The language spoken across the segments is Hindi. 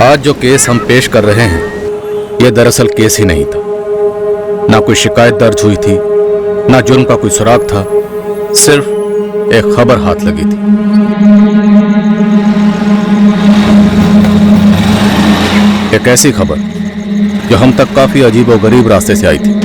आज जो केस हम पेश कर रहे हैं यह दरअसल केस ही नहीं था। ना कोई शिकायत दर्ज हुई थी, ना जुर्म का कोई सुराग था, सिर्फ एक खबर हाथ लगी थी। एक ऐसी खबर जो हम तक काफी अजीब और गरीब रास्ते से आई थी।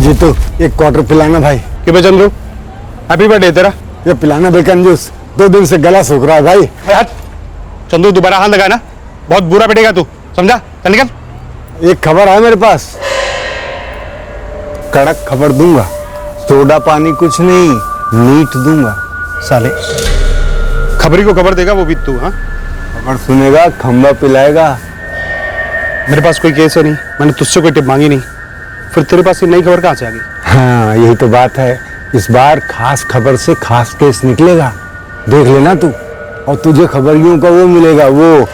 जीतू एक क्वार्टर पिलाना भाई। कि बे चंद्रू, हैप्पी बर्थडे तेरा। ये पिलाना बेकन जूस, 2 दिन से गला सूख रहा है भाई। चंद्रू दोबारा हाथ लगा ना, बहुत बुरा पिटेगा तू, समझा? चल निकल। एक खबर है मेरे पास, कड़क खबर दूंगा। सोडा पानी कुछ नहीं, मीट दूंगा। साले खबरी को खबर देगा वो भी तू? हाँ, खबर सुनेगा, खंबा पिलाएगा। मेरे पास कोई केस है नहीं, मैंने तुझसे कोई टिप मांगी नहीं, फिर तेरे पास ये नई खबर कहाँ से आ गई? हाँ यही तो बात है, इस बार खास खबर से खास केस निकलेगा, देख लेना तू। और तुझे खबरियों का वो मिलेगा, वो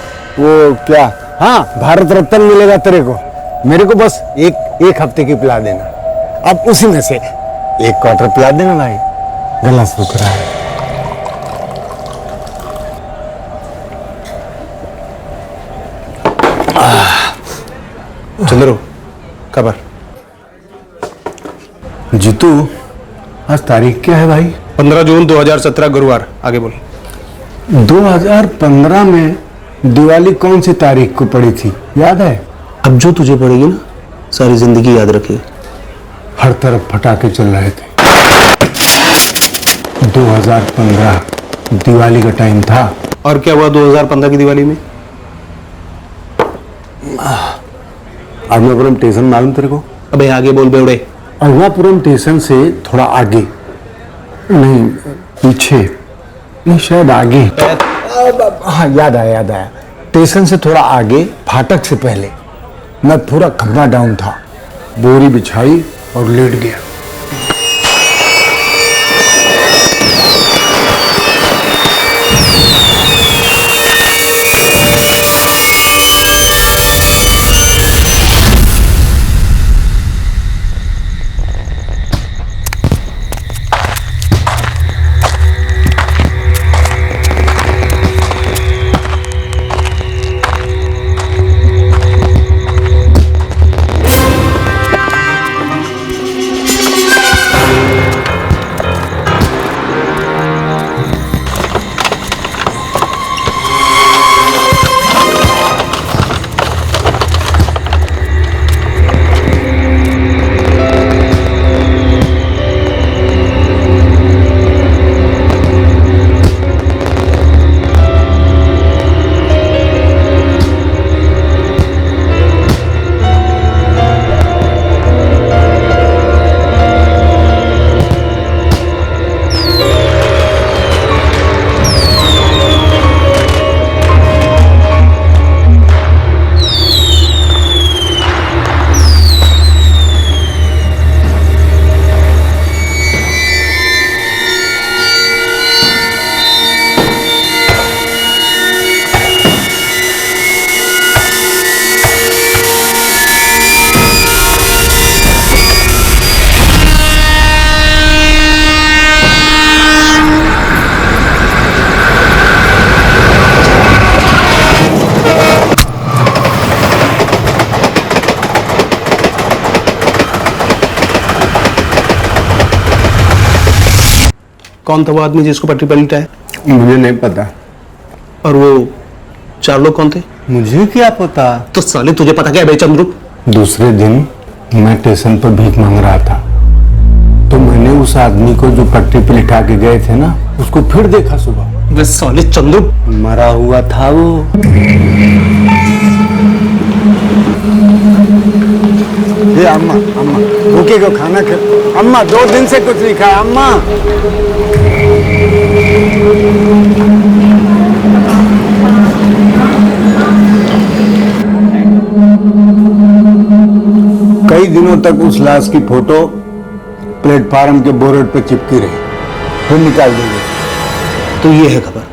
क्या, हाँ भारत रत्न मिलेगा तेरे को। मेरे को बस एक हफ्ते की पिला देना, अब उसी में से एक क्वार्टर पिला देना भाई, गला सूख रहा है। चंद्रू खबर। जीतू आज तारीख क्या है भाई? 15 जून 2017 गुरुवार। आगे बोल। 2015 में दिवाली कौन सी तारीख को पड़ी थी, याद है? अब जो तुझे पड़ेगी ना, सारी जिंदगी याद रखिए। हर तरफ फटाके चल रहे थे। 2015 दिवाली का टाइम था। और क्या हुआ 2015 की दिवाली में? अरुणापुरम स्टेशन मालूम तेरे को? अबे आगे बोल बेवड़े। अरुणापुरम स्टेशन से थोड़ा आगे, नहीं पीछे, नहीं शायद आगे। हाँ याद आया स्टेशन से थोड़ा आगे, फाटक से पहले मैं पूरा खंबा डाउन था, बोरी बिछाई और लेट गया। कौन था वो आदमी जिसको पट्टी पलटा है? मुझे नहीं पता। और वो 4 लोग कौन थे? मुझे क्या पता? तो साले तुझे पता क्या है बे चंद्रू? दूसरे दिन मैं स्टेशन पर भीख मांग रहा था, तो मैंने उस आदमी को जो पट्टी पे लिटा के गए थे ना, उसको फिर देखा सुबह। वे साले चंद्रू, मरा हुआ था वो। ये अम्मा भूखे को खाना खा। अम्मा 2 दिन से कुछ नहीं खाया। अम्मा कई दिनों तक उस लाश की फोटो प्लेटफार्म के बोर्ड पे चिपकी रही, फिर निकाल देंगे। तो ये है खबर।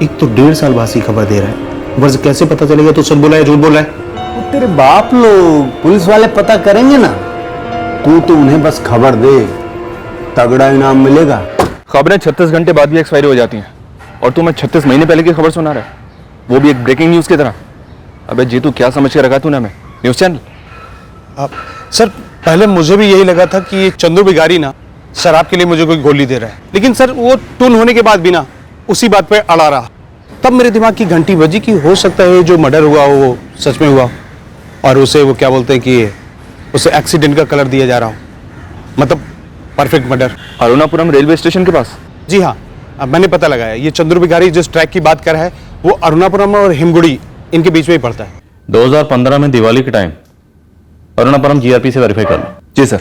एक तो 1.5 साल बाद ही खबर दे रहा है, ऊपर से कैसे पता चलेगा तू सच बोला है झूठ बोला है? वो तेरे बाप लोग पुलिस वाले पता करेंगे ना, तू तो उन्हें बस खबर दे, तगड़ा इनाम मिलेगा। खबरें 36 घंटे बाद भी एक्सपायरी हो जाती हैं और तू मैं 36 महीने पहले की खबर सुना रहा है, वो भी एक ब्रेकिंग न्यूज़ की तरह। अबे जीतू, क्या समझ के रखा तूने हमें न्यूज़ चैनल? सर पहले मुझे भी यही लगा था कि ये चंदू बिगारी ना शराब के लिए मुझे कोई गोली दे रहा है, लेकिन सर वो टून होने के बाद भी ना उसी बात पे अड़ा रहा। तब मेरे दिमाग की घंटी बजी कि हो सकता है जो मर्डर हुआ वो सच में हुआ और उसे वो क्या बोलते हैं कि उसे एक्सीडेंट का कलर दिया जा रहा हो, मतलब perfect murder. Arunapuram railway station के पास? जी हाँ, अब मैंने पता लगाया, ये चंद्र बिगारी जिस ट्रैक की बात कर रहा है वो अरुणापुरम और हिमगुड़ी इनके बीच में ही पड़ता है। 2015 में दिवाली के टाइम अरुणापुरम जीआरपी से वेरीफाई कर लो। जी सर।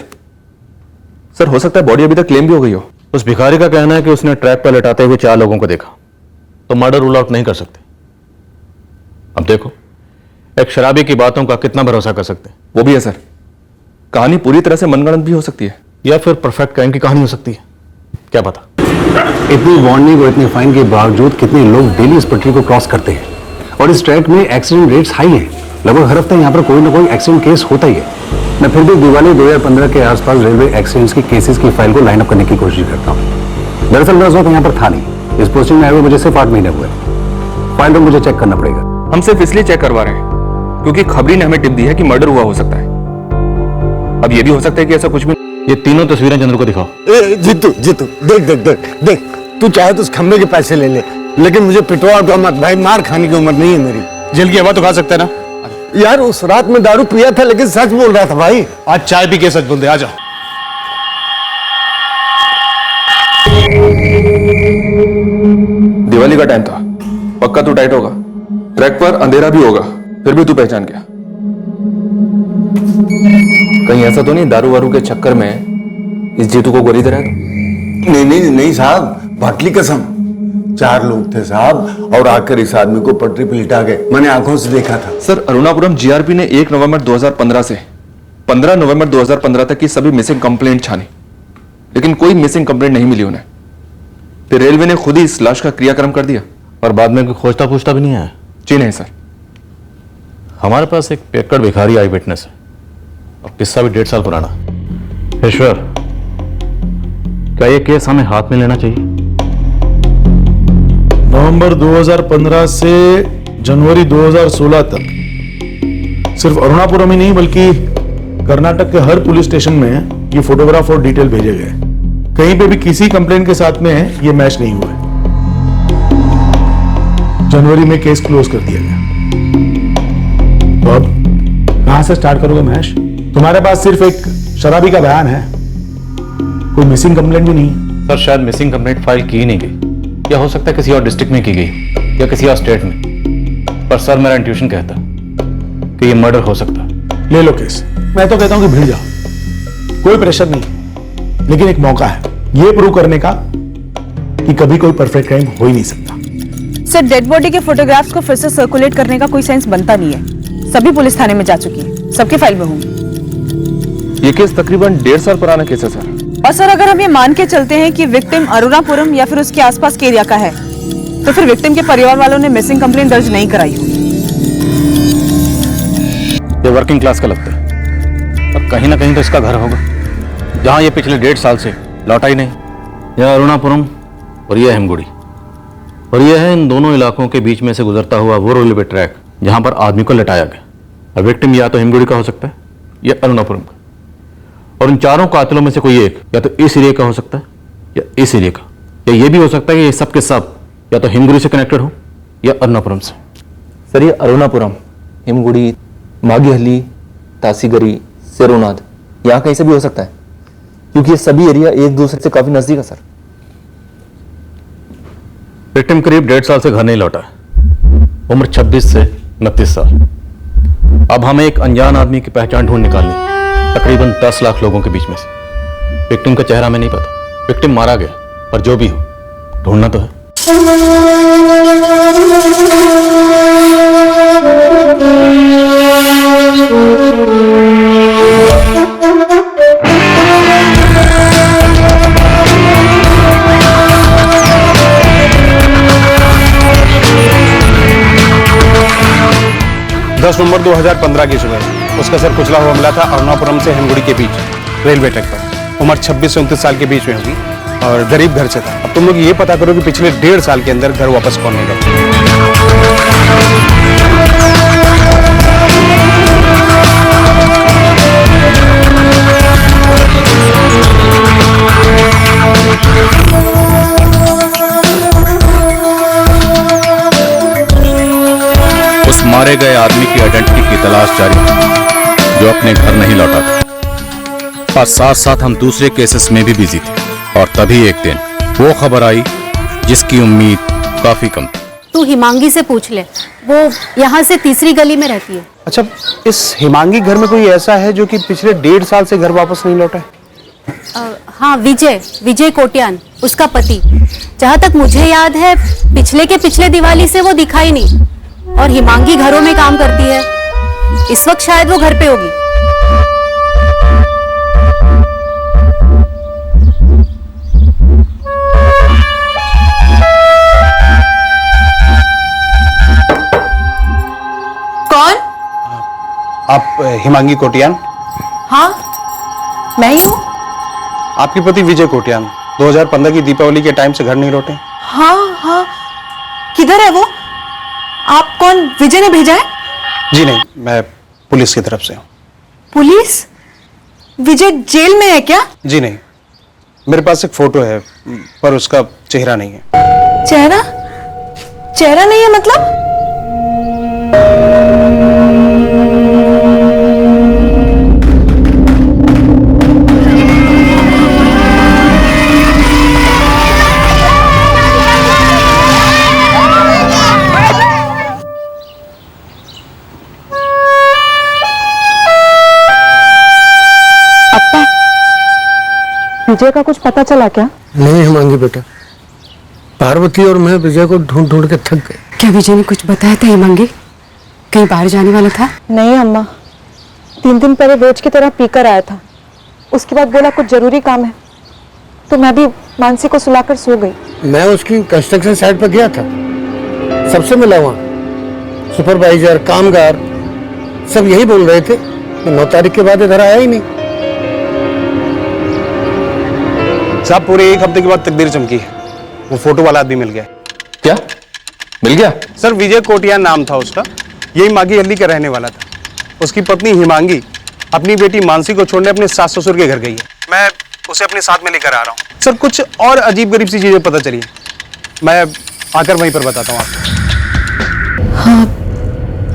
सर हो सकता है बॉडी अभी तक क्लेम भी हो गई हो। उस भिखारी का कहना है कि उसने ट्रैक पर लेटाते हुए 4 लोगों को देखा, तो मर्डर रूल आउट नहीं कर सकते। अब देखो, एक शराबी की बातों का कितना भरोसा कर सकते हैं? वो भी है सर, कहानी पूरी तरह से मनगढ़ंत भी हो सकती है या फिर परफेक्ट क्राइम की कहानी हो सकती है, क्या पता। इतनी वार्निंग और इतने फाइन के बावजूद कितने लोग डेली इस पटरी को क्रॉस करते हैं, और इस ट्रैक में एक्सीडेंट रेट्स हाई हैं। लगभग हर हफ्ते यहाँ पर कोई ना कोई एक्सीडेंट केस होता ही है। मैं फिर भी दिवाली 2015 के आसपास रेलवे एक्सीडेंट्स की केसेस की फाइल को लाइन अप करने की कोशिश करता हूँ। दरअसल मैं उस वक्त यहाँ पर था नहीं, इस पोस्टिंग में आए हुए मुझे सिर्फ 8 महीने हुए। फाइल तो मुझे चेक करना पड़ेगा। हम सिर्फ इसलिए चेक करवा रहे हैं क्योंकि खबरी ने हमें टिप दी है कि मर्डर हुआ हो सकता है। अब ये भी हो सकता है कि ऐसा कुछ भी। ये तीनों तस्वीरें चंद्र को दिखाओ। जीतू जीतू देख देख देख देख, तू चाहे तो उस खंबे के पैसे ले ले, लेकिन मुझे पिटवा दो मत भाई, मार खाने की उम्र नहीं है मेरी। जेल की हवा तो खा सकते हैं ना। यार उस रात में दारू पिया था लेकिन सच बोल रहा था भाई। आज चाय पी के सच बोल दे, आ जाओ। दिवाली का टाइम था, पक्का तू टाइट होगा, ट्रैक पर अंधेरा भी होगा, फिर भी तू पहचान गया। कहीं ऐसा तो नहीं दारू वारू के चक्कर में इस जीतू को गोली दे रहा है? नहीं नहीं नहीं साहब, भाटली कसम, 4 लोग थे साहब, और आकर इस आदमी को पटरी पे लिटा गए, मैंने आंखों से देखा था। सर अरुणापुरम जीआरपी ने 1 नवंबर 2015 से 15 नवंबर 2015 तक की सभी मिसिंग कंप्लेंट छानी, लेकिन कोई मिसिंग कंप्लेंट नहीं मिली उन्हें। फिर रेलवे ने खुद ही इस लाश का क्रियाक्रम कर दिया और बाद में कोई खोजता पूछता भी नहीं आया? जी नहीं सर। हमारे पास एक पेकड़ भिखारी आई विटनेस है और किस्सा भी 1.5 साल पुराना। ईश्वर, क्या ये केस हमें हाथ में लेना चाहिए? नवंबर 2015 से जनवरी 2016 तक सिर्फ अरुणापुरम ही नहीं बल्कि कर्नाटक के हर पुलिस स्टेशन में ये फोटोग्राफ और डिटेल भेजे गए। कहीं पे भी किसी कंप्लेंट के साथ में ये मैच नहीं हुआ। जनवरी में केस क्लोज कर दिया गया। तो अब कहां से स्टार्ट करोगे महेश? तुम्हारे पास सिर्फ एक शराबी का बयान है, कोई मिसिंग कंप्लेंट भी नहीं। सर शायद मिसिंग कंप्लेंट फाइल की ही नहीं गई, या हो सकता है किसी और डिस्ट्रिक्ट में की गई या किसी और स्टेट में। पर सर मेरा इंट्यूशन कहता कि ये मर्डर हो सकता है। ले लो केस। मैं तो कहता हूं कि भिड़ जाओ, कोई प्रेशर नहीं, लेकिन एक मौका है ये प्रूव करने का कि कभी कोई परफेक्ट क्राइम हो ही नहीं सकता। सर डेड बॉडी के फोटोग्राफ्स को फिर से सर्कुलेट करने का कोई सेंस बनता नहीं है। सभी पुलिस थाने में जा चुकी है, सबके फाइल में होंगी। ये केस तकरीबन 1.5 साल पुराना केस है सर। और सर अगर हम ये मान के चलते हैं कि विक्टिम अरुणापुरम या फिर उसके आसपास के एरिया का है, तो फिर विक्टिम के परिवार वालों ने मिसिंग कंप्लेंट दर्ज नहीं कराई होगी। ये वर्किंग क्लास का लगता है और कहीं ना कहीं तो इसका घर होगा जहां ये पिछले 1.5 साल से लौटा ही नहीं। यह अरुणापुरम और यह हिमगुड़ी, और यह है इन दोनों इलाकों के बीच में से गुजरता हुआ वो रेलवे ट्रैक जहां पर आदमी को लटाया गया। और विक्टिम या तो हिमगुड़ी का हो सकता है या अरुणापुरम का, और इन चारों कातिलों में से कोई एक या तो इस एरिया का हो सकता है या इस एरिया का, या ये भी हो सकता है कि ये सब के सब या तो हिमगुड़ी से कनेक्टेड हो या अरुणापुरम से। सर ये अरुणापुरम, हिमगुड़ी, मागीहल्ली, तासीगरी, सेरोनाद, यहाँ कहीं से भी हो सकता है, क्योंकि ये सभी एरिया एक दूसरे से काफी नजदीक है सर। विक्टिम करीब 1.5 साल से घर नहीं लौटा है, उम्र 26 से 29 साल। अब हमें एक अनजान आदमी की पहचान ढूंढ निकालनी, तकरीबन 10 लाख लोगों के बीच में से। विक्टिम का चेहरा हमें नहीं पता, विक्टिम मारा गया, पर जो भी हो ढूंढना तो है। 10 नवंबर 2015 की सुबह उसका सर कुचला हुआ मिला था अरुणापुरम से हिमगुड़ी के बीच रेलवे ट्रैक पर। उम्र 26 से 29 साल के बीच में होगी और गरीब घर से था। अब तुम लोग ये पता करो कि पिछले 1.5 साल के अंदर घर वापस कौन नहीं गया। उस मारे गए आदमी की आइडेंटिटी की तलाश जारी है जो अपने घर नहीं लौटा था और साथ साथ हम दूसरे केसेस में भी बिजी थे। और तभी एक दिन वो खबर आई जिसकी उम्मीद काफी कम थी। तू हिमांगी से पूछ ले, वो यहाँ से तीसरी गली में रहती है। अच्छा, इस हिमांगी घर में कोई ऐसा है जो कि पिछले 1.5 साल से घर वापस नहीं लौटा है? हाँ, विजय कोटियान, उसका पति। जहाँ तक मुझे याद है पिछले दिवाली से वो दिखा ही नहीं। और हिमांगी घरों में काम करती है, इस वक्त शायद वो घर पे होगी। कौन? आप हिमांगी कोटियान? हाँ, मैं ही हूँ। आपके पति विजय कोटियान 2015 की दीपावली के टाइम से घर नहीं लौटे। हाँ हाँ, किधर है वो? आप कौन? विजय ने भेजा है? जी नहीं, मैं पुलिस की तरफ से हूँ। पुलिस? विजय जेल में है क्या? जी नहीं, मेरे पास एक फोटो है पर उसका चेहरा नहीं है। चेहरा नहीं है मतलब? विजय का कुछ पता चला क्या? नहीं हिमांगी बेटा, पार्वती और मैं विजय को ढूंढ ढूंढ के थक गए। क्या विजय ने कुछ बताया था हिमांगी? कहीं बाहर जाने वाला था? नहीं अम्मा, 3 दिन पहले रोज की तरह पीकर आया था। उसके बाद बोला कुछ जरूरी काम है, तो मैं भी मानसी को सुलाकर सो गई। मैं उसकी कंस्ट्रक्शन साइट पर गया था, सबसे मिला वहाँ। सुपरवाइजर, कामगार सब यही बोल रहे थे कि 9 तारीख के बाद इधर आया ही नहीं। साहब, पूरे 1 हफ्ते के बाद तकदीर चमकी है। वो फोटो वाला आदमी मिल गया। क्या मिल गया? सर, विजय कोटियान नाम था उसका, यही मागी हल्ली का रहने वाला था। उसकी पत्नी हिमांगी अपनी बेटी मानसी को छोड़ने अपने सास ससुर के घर गई है। मैं उसे अपने साथ में लेकर आ रहा हूँ। सर, कुछ और अजीब गरीब सी चीजें पता चली है, मैं आकर वहीं पर बताता हूँ आपको।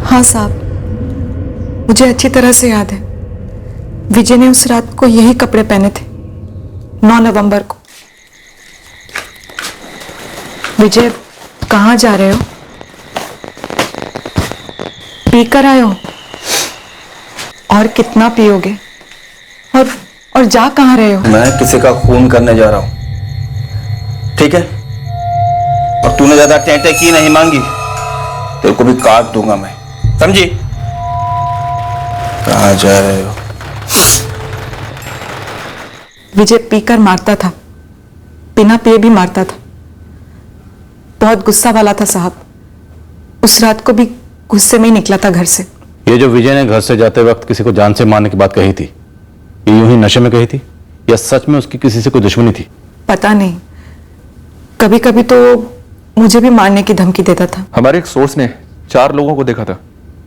हाँ साहब, मुझे अच्छी तरह से याद है। विजय ने उस रात को यही कपड़े पहने थे, 9 नवंबर को। विजय, कहाँ जा रहे हो? पीकर आए हो? और कितना पियोगे? और जा कहाँ रहे हो? मैं किसी का खून करने जा रहा हूं, ठीक है? और तूने ज्यादा टेंटे की नहीं मांगी, तेरे को भी काट दूंगा मैं, समझी? कहाँ जा रहे हो? विजय पीकर मारता था, बिना पिए भी मारता था। बहुत गुस्सा वाला था साहब। उस रात को भी गुस्से में ही निकला था घर से। ये जो विजय ने घर से जाते वक्त किसी को जान से मारने की बात कही थी, ये यूं ही नशे में कही थी या सच में उसकी किसी से कोई दुश्मनी थी? पता नहीं, कभी कभी तो मुझे भी मारने की धमकी देता था। हमारे एक सोर्स ने 4 लोगों को देखा था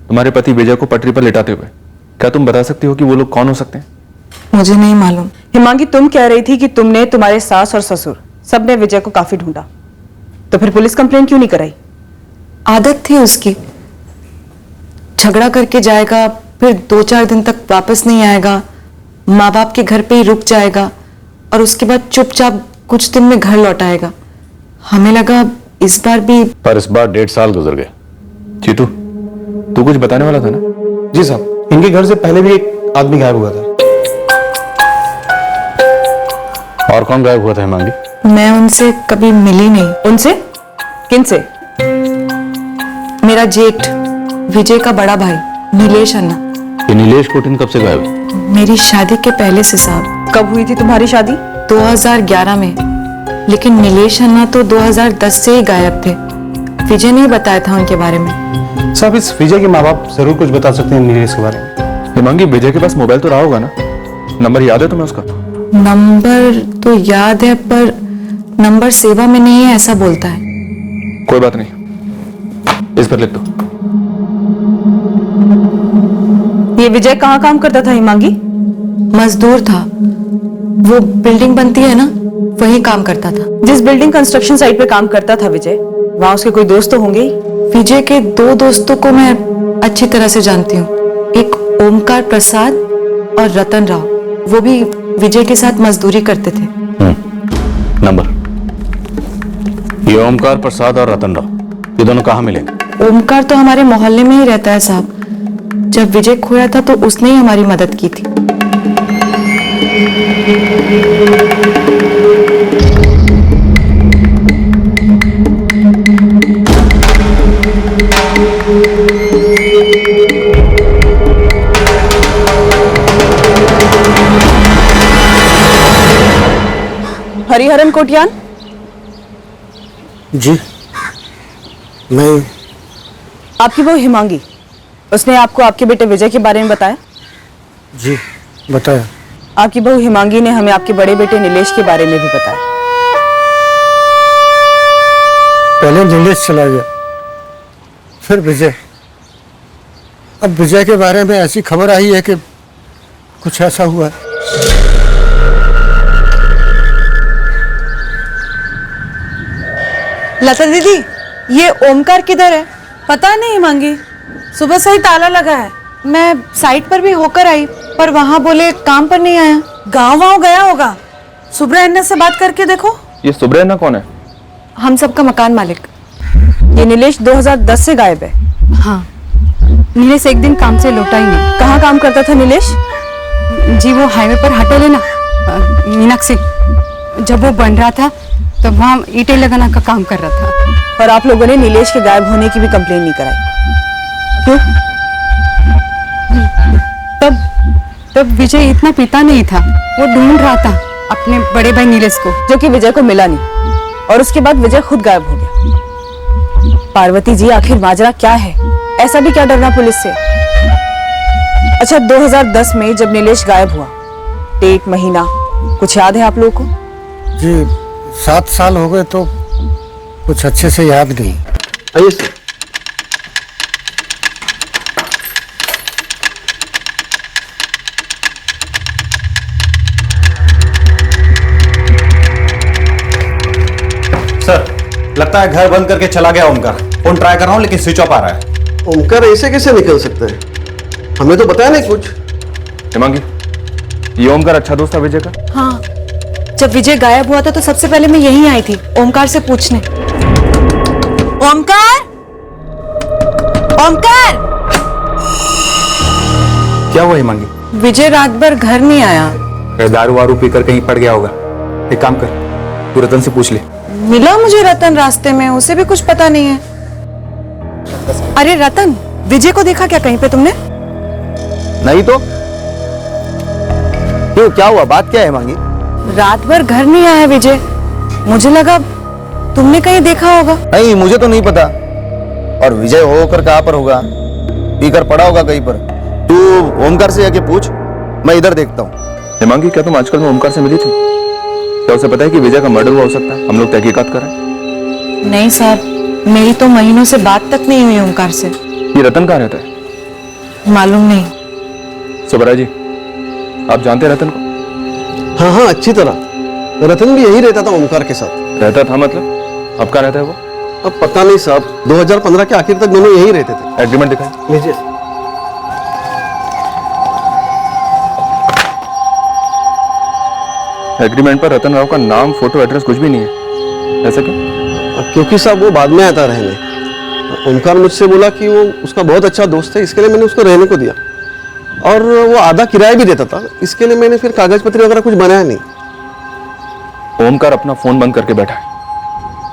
तुम्हारे पति विजय को पटरी पर लेटाते हुए। क्या तुम बता सकती हो कि वो लोग कौन हो सकते हैं? मुझे नहीं मालूम। हिमांगी, तुम कह रही थी कि तुमने, तुम्हारे सास और ससुर सबने विजय को काफी ढूंढा, तो फिर पुलिस कंप्लेंट क्यों नहीं कराई? आदत थी उसकी, झगड़ा करके जाएगा, फिर 2-4 दिन तक वापस नहीं आएगा, माँ बाप के घर पे ही रुक जाएगा और उसके बाद चुपचाप कुछ दिन में घर लौट आएगा। हमें लगा इस बार भी। पर इस बार 1.5 साल गुजर गए। जीतू, तू कुछ बताने वाला था ना? जी साहब, इनके घर से पहले भी एक आदमी गायब हुआ था। और कौन गायब हुआ था हिमांगी? मैं उनसे कभी मिली नहीं। उनसे? किनसे? मेरा जेठ, विजय का बड़ा भाई नीलेश अन्ना। ये नीलेश कोटिन कब से गायब है? मेरी शादी के पहले से साहब। कब हुई थी तुम्हारी शादी? 2011 में, लेकिन नीलेश अन्ना तो 2010 से ही गायब थे। विजय ने ही बताया था उनके बारे में। साहब इस विजय के माँ बाप जरूर कुछ बता सकते हैं नीलेश के बारे में। हिमांगी, विजय के पास मोबाइल तो रहा होगा ना? नंबर याद है तुम्हें उसका? नंबर तो याद है पर नंबर सेवा में नहीं है ऐसा बोलता है। कोई बात नहीं, इस पर लिख दो। ये विजय कहाँ काम करता था हिमांगी? मजदूर था, वो बिल्डिंग बनती है ना, वही काम करता था। जिस बिल्डिंग कंस्ट्रक्शन साइट पे काम करता था विजय, वहां उसके कोई दोस्त तो होंगे ही। विजय के 2 दोस्तों को मैं अच्छी तरह से जानती हूँ, एक ओमकार प्रसाद और रतन राव। वो भी विजय के साथ मजदूरी करते थे। नंबर, ये ओमकार प्रसाद और रतन राव, ये दोनों कहाँ मिलेंगे? ओमकार तो हमारे मोहल्ले में ही रहता है साहब। जब विजय खोया था तो उसने ही हमारी मदद की थी। हरिहरन कोटियान, जी मैं आपकी वो हिमांगी, उसने आपको आपके बेटे विजय के बारे में बताया? जी बताया। आपकी बहू हिमांगी ने हमें आपके बड़े बेटे नीलेश के बारे में भी बताया। पहले नीलेश चला गया, फिर विजय। अब विजय के बारे में ऐसी खबर आई है कि कुछ ऐसा हुआ है। लता दीदी, ये ओमकार किधर है? पता नहीं हिमांगी, सुबह से ही ताला लगा है। मैं साइट पर भी होकर आई पर वहां बोले काम पर नहीं आया। गाँव गया होगा। सुब्रह से बात करके देखो। ये सुब्रह कौन है? हम सबका मकान मालिक। ये नीलेश 2010 से गायब है। हाँ, नीलेश एक दिन काम से लौटा ही नहीं। कहाँ काम करता था नीलेश? जी वो हाईवे पर होटल है ना, मीनाक्षी, जब वो बन रहा था तब वहाँ ईंटें लगाना का काम कर रहा था। और आप लोगों ने नीलेश के गायब होने की भी कंप्लेन नहीं कराई, क्यों? तब विजय इतना पीता नहीं था, वो ढूंढ रहा था अपने बड़े भाई नीलेश को, जो कि विजय को मिला नहीं, और उसके बाद विजय खुद गायब हो गया। पार्वती जी, आखिर माजरा क्या है? ऐसा भी क्या डरना पुलिस से? अच्छा, 2010 में जब नीलेश गायब हुआ, डेट, महीना कुछ याद है आप लोगों को? जी 7 साल हो गए तो कुछ अच्छे से याद नहीं। आइए सर। सर, लगता है घर बंद करके चला गया ओमकार। फोन ट्राई कर रहा हूँ लेकिन स्विच ऑफ आ रहा है। ओमकार ऐसे कैसे निकल सकते हैं? हमें तो बताया नहीं कुछ। हिमांगी, ये ओमकार अच्छा दोस्त था विजय का? हाँ, जब विजय गायब हुआ था तो सबसे पहले मैं यहीं आई थी ओमकार से पूछने। ओमकार, ओमकार! क्या हुआ हिमांगी? विजय रात भर घर नहीं आया। दारू वारू पीकर कहीं पड़ गया होगा। एक काम कर, तू रतन से पूछ ले। मिला मुझे रतन रास्ते में, उसे भी कुछ पता नहीं है। अरे रतन, विजय को देखा क्या कहीं पे तुमने? नहीं तो क्यों, क्या हुआ? बात क्या है हिमांगी? रात भर घर नहीं आया विजय, मुझे लगा तुमने कहीं देखा होगा। नहीं, मुझे तो नहीं पता। और विजय होकर कहाँ पर होगा? पीकर पड़ा होगा कहीं पर। तू ओमकार से जाके पूछ, मैं इधर देखता हूँ। हिमांगी, क्या तुम आजकल में ओमकार से मिली थी? क्या उसे पता है कि विजय का मर्डर हुआ हो सकता है? हम लोग तहकीकात कर रहे हैं। नहीं साहब, मेरी तो महीनों से बात तक नहीं हुई ओमकार से। ये रतन कहाँ रहता है? मालूम नहीं। सुब्रा जी, आप जानते हैं रतन को? हाँ हाँ, अच्छी तरह। रतन भी यही रहता था ओमकार के साथ। रहता था मतलब? अब कहाँ रहता है वो? अब पता नहीं साहब, 2015 के आखिर तक दोनों यही रहते थे। एग्रीमेंट दिखाई। लीजिए। एग्रीमेंट पर रतन राव का नाम, फोटो, एड्रेस कुछ भी नहीं है। ऐसा क्यों? क्योंकि साहब वो बाद में आता रहने। ओमकार मुझसे बोला कि वो उसका बहुत अच्छा दोस्त है, इसके लिए मैंने उसको रहने को दिया। और वो आधा किराया भी देता था, इसके लिए मैंने फिर कागज पत्र वगैरह कुछ बनाया नहीं। ओमकार अपना फोन बंद करके बैठा है,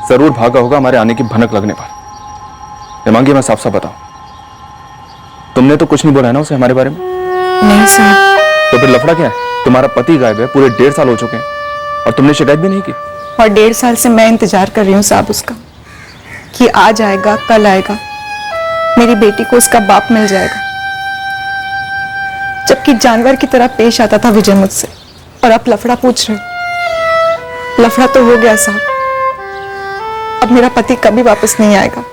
जरूर भागा होगा हमारे आने की भनक लगने पर। हिमांगी, मैं साफ साफ बताऊं, तुमने तो कुछ नहीं बोला है ना उसे हमारे बारे में? नहीं साहब। तो फिर लफड़ा क्या है? तुम्हारा पति गायब है, पूरे 1.5 साल हो चुके हैं और तुमने शिकायत भी नहीं की। और 1.5 साल से मैं इंतजार कर रही हूँ साहब उसका। कि आज आएगा कल आएगा मेरी बेटी को उसका बाप मिल जाएगा, जबकि जानवर की तरह पेश आता था विजय मुझसे, और अब लफड़ा पूछ रहे हो। लफड़ा तो हो गया साहब, अब मेरा पति कभी वापस नहीं आएगा,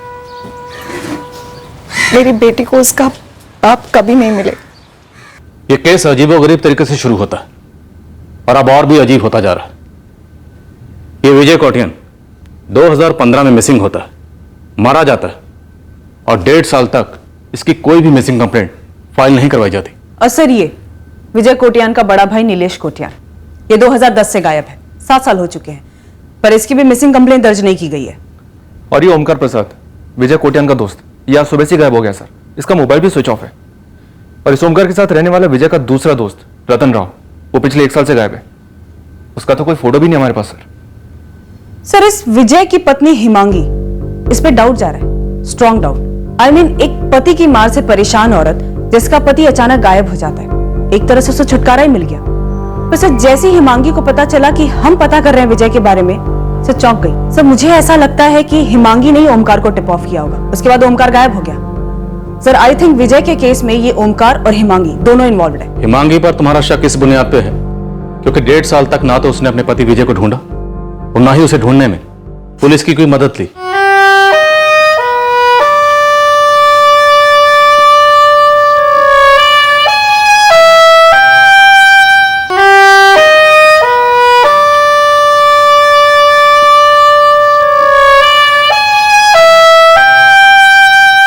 मेरी बेटी को उसका बाप कभी नहीं मिलेगा। ये केस अजीबोगरीब तरीके से शुरू होता है और अब और भी अजीब होता जा रहा है। ये विजय कौटियन 2015 में मिसिंग होता है, मारा जाता है और 1.5 साल तक इसकी कोई भी मिसिंग कंप्लेंट फाइल नहीं करवाई जाती। और सर, ये विजय कोटियान का बड़ा भाई नीलेश कोटियान, ये 2010 से गायब है, 7 साल हो चुके हैं, पर इसकी भी मिसिंग कंप्लेंट दर्ज नहीं की गई है। और ये ओमकार प्रसाद, विजय कोटियान का दोस्त, ये आज सुबह से गायब हो गया सर। इसका मोबाइल भी स्विच ऑफ है। और इस ओमकार के साथ रहने वाला विजय का दूसरा दोस्त रतन राव, वो पिछले 1 साल से गायब है। उसका तो कोई फोटो भी नहीं हमारे पास सर। सर, इस विजय की पत्नी हिमांगी, इस पे डाउट जा रहा है, स्ट्रॉन्ग डाउट। आई मीन, एक पति की मार से परेशान औरत जिसका पति अचानक गायब हो जाता है, एक तरह से उसे छुटकारा ही मिल गया। पर सर, जैसे ही हिमांगी को पता चला कि हम पता कर रहे हैं विजय के बारे में, सर चौंक गई। सर, मुझे ऐसा लगता है कि हिमांगी ने ही ओमकार को टिप ऑफ किया होगा, उसके बाद ओमकार गायब हो गया। सर, आई थिंक विजय के केस में ये ओमकार और हिमांगी दोनों इन्वॉल्व है। हिमांगी पर तुम्हारा शक इस बुनियाद पे है क्योंकि 1.5 साल तक ना तो उसने अपने पति विजय को ढूंढा और ना ही उसे ढूंढने में पुलिस की कोई मदद ली।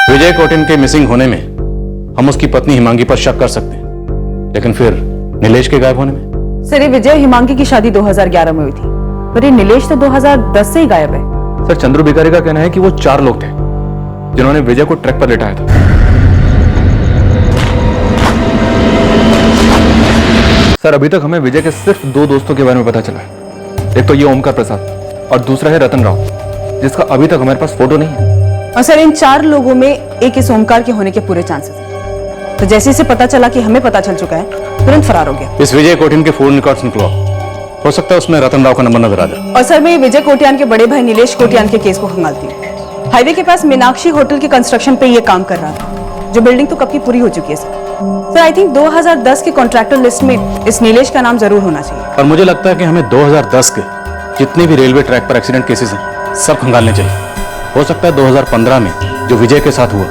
विजय कोटिन के मिसिंग होने में हम उसकी पत्नी हिमांगी पर शक कर सकते हैं, लेकिन फिर नीलेश के गायब होने में? सर, ये विजय हिमांगी की शादी 2011 में हुई थी, पर ये नीलेश तो 2010 से ही गायब है। सर, चंद्रू भिखारी का कहना है कि वो 4 लोग थे जिन्होंने विजय को ट्रैक पर लेटाया था। सर, अभी तक हमें विजय के सिर्फ 2 दोस्तों के बारे में पता चला है। एक तो ये ओमकार प्रसाद और दूसरा है रतन राव, जिसका अभी तक हमारे पास फोटो नहीं है। और सर, इन 4 लोगों में एक इस ओमकार के होने के पूरे चांसेस हैं। तो जैसे इसे पता चला कि हमें पता चल चुका है, तुरंत फरार हो गया। इस विजय कोटिन के फोन रिकॉर्ड्स निकलवाओ, हो सकता है उसमें रतन राव का नंबर नजर आ जाए। और सर, मैं विजय कोटियान के बड़े भाई नीलेश कोटियान के केस को खंगालती हूँ। हाईवे के पास मीनाक्षी होटल के कंस्ट्रक्शन पे ये काम कर रहा था, जो बिल्डिंग तो कब की पूरी हो चुकी है सर। आई थिंक 2010 के कॉन्ट्रैक्टर लिस्ट में इस नीलेश का नाम जरूर होना चाहिए। और मुझे लगता है कि हमें 2010 के जितने भी रेलवे ट्रैक पर एक्सीडेंट केसेस हैं, सब खंगालने चाहिए। हो सकता है 2015 में जो विजय के साथ हुआ,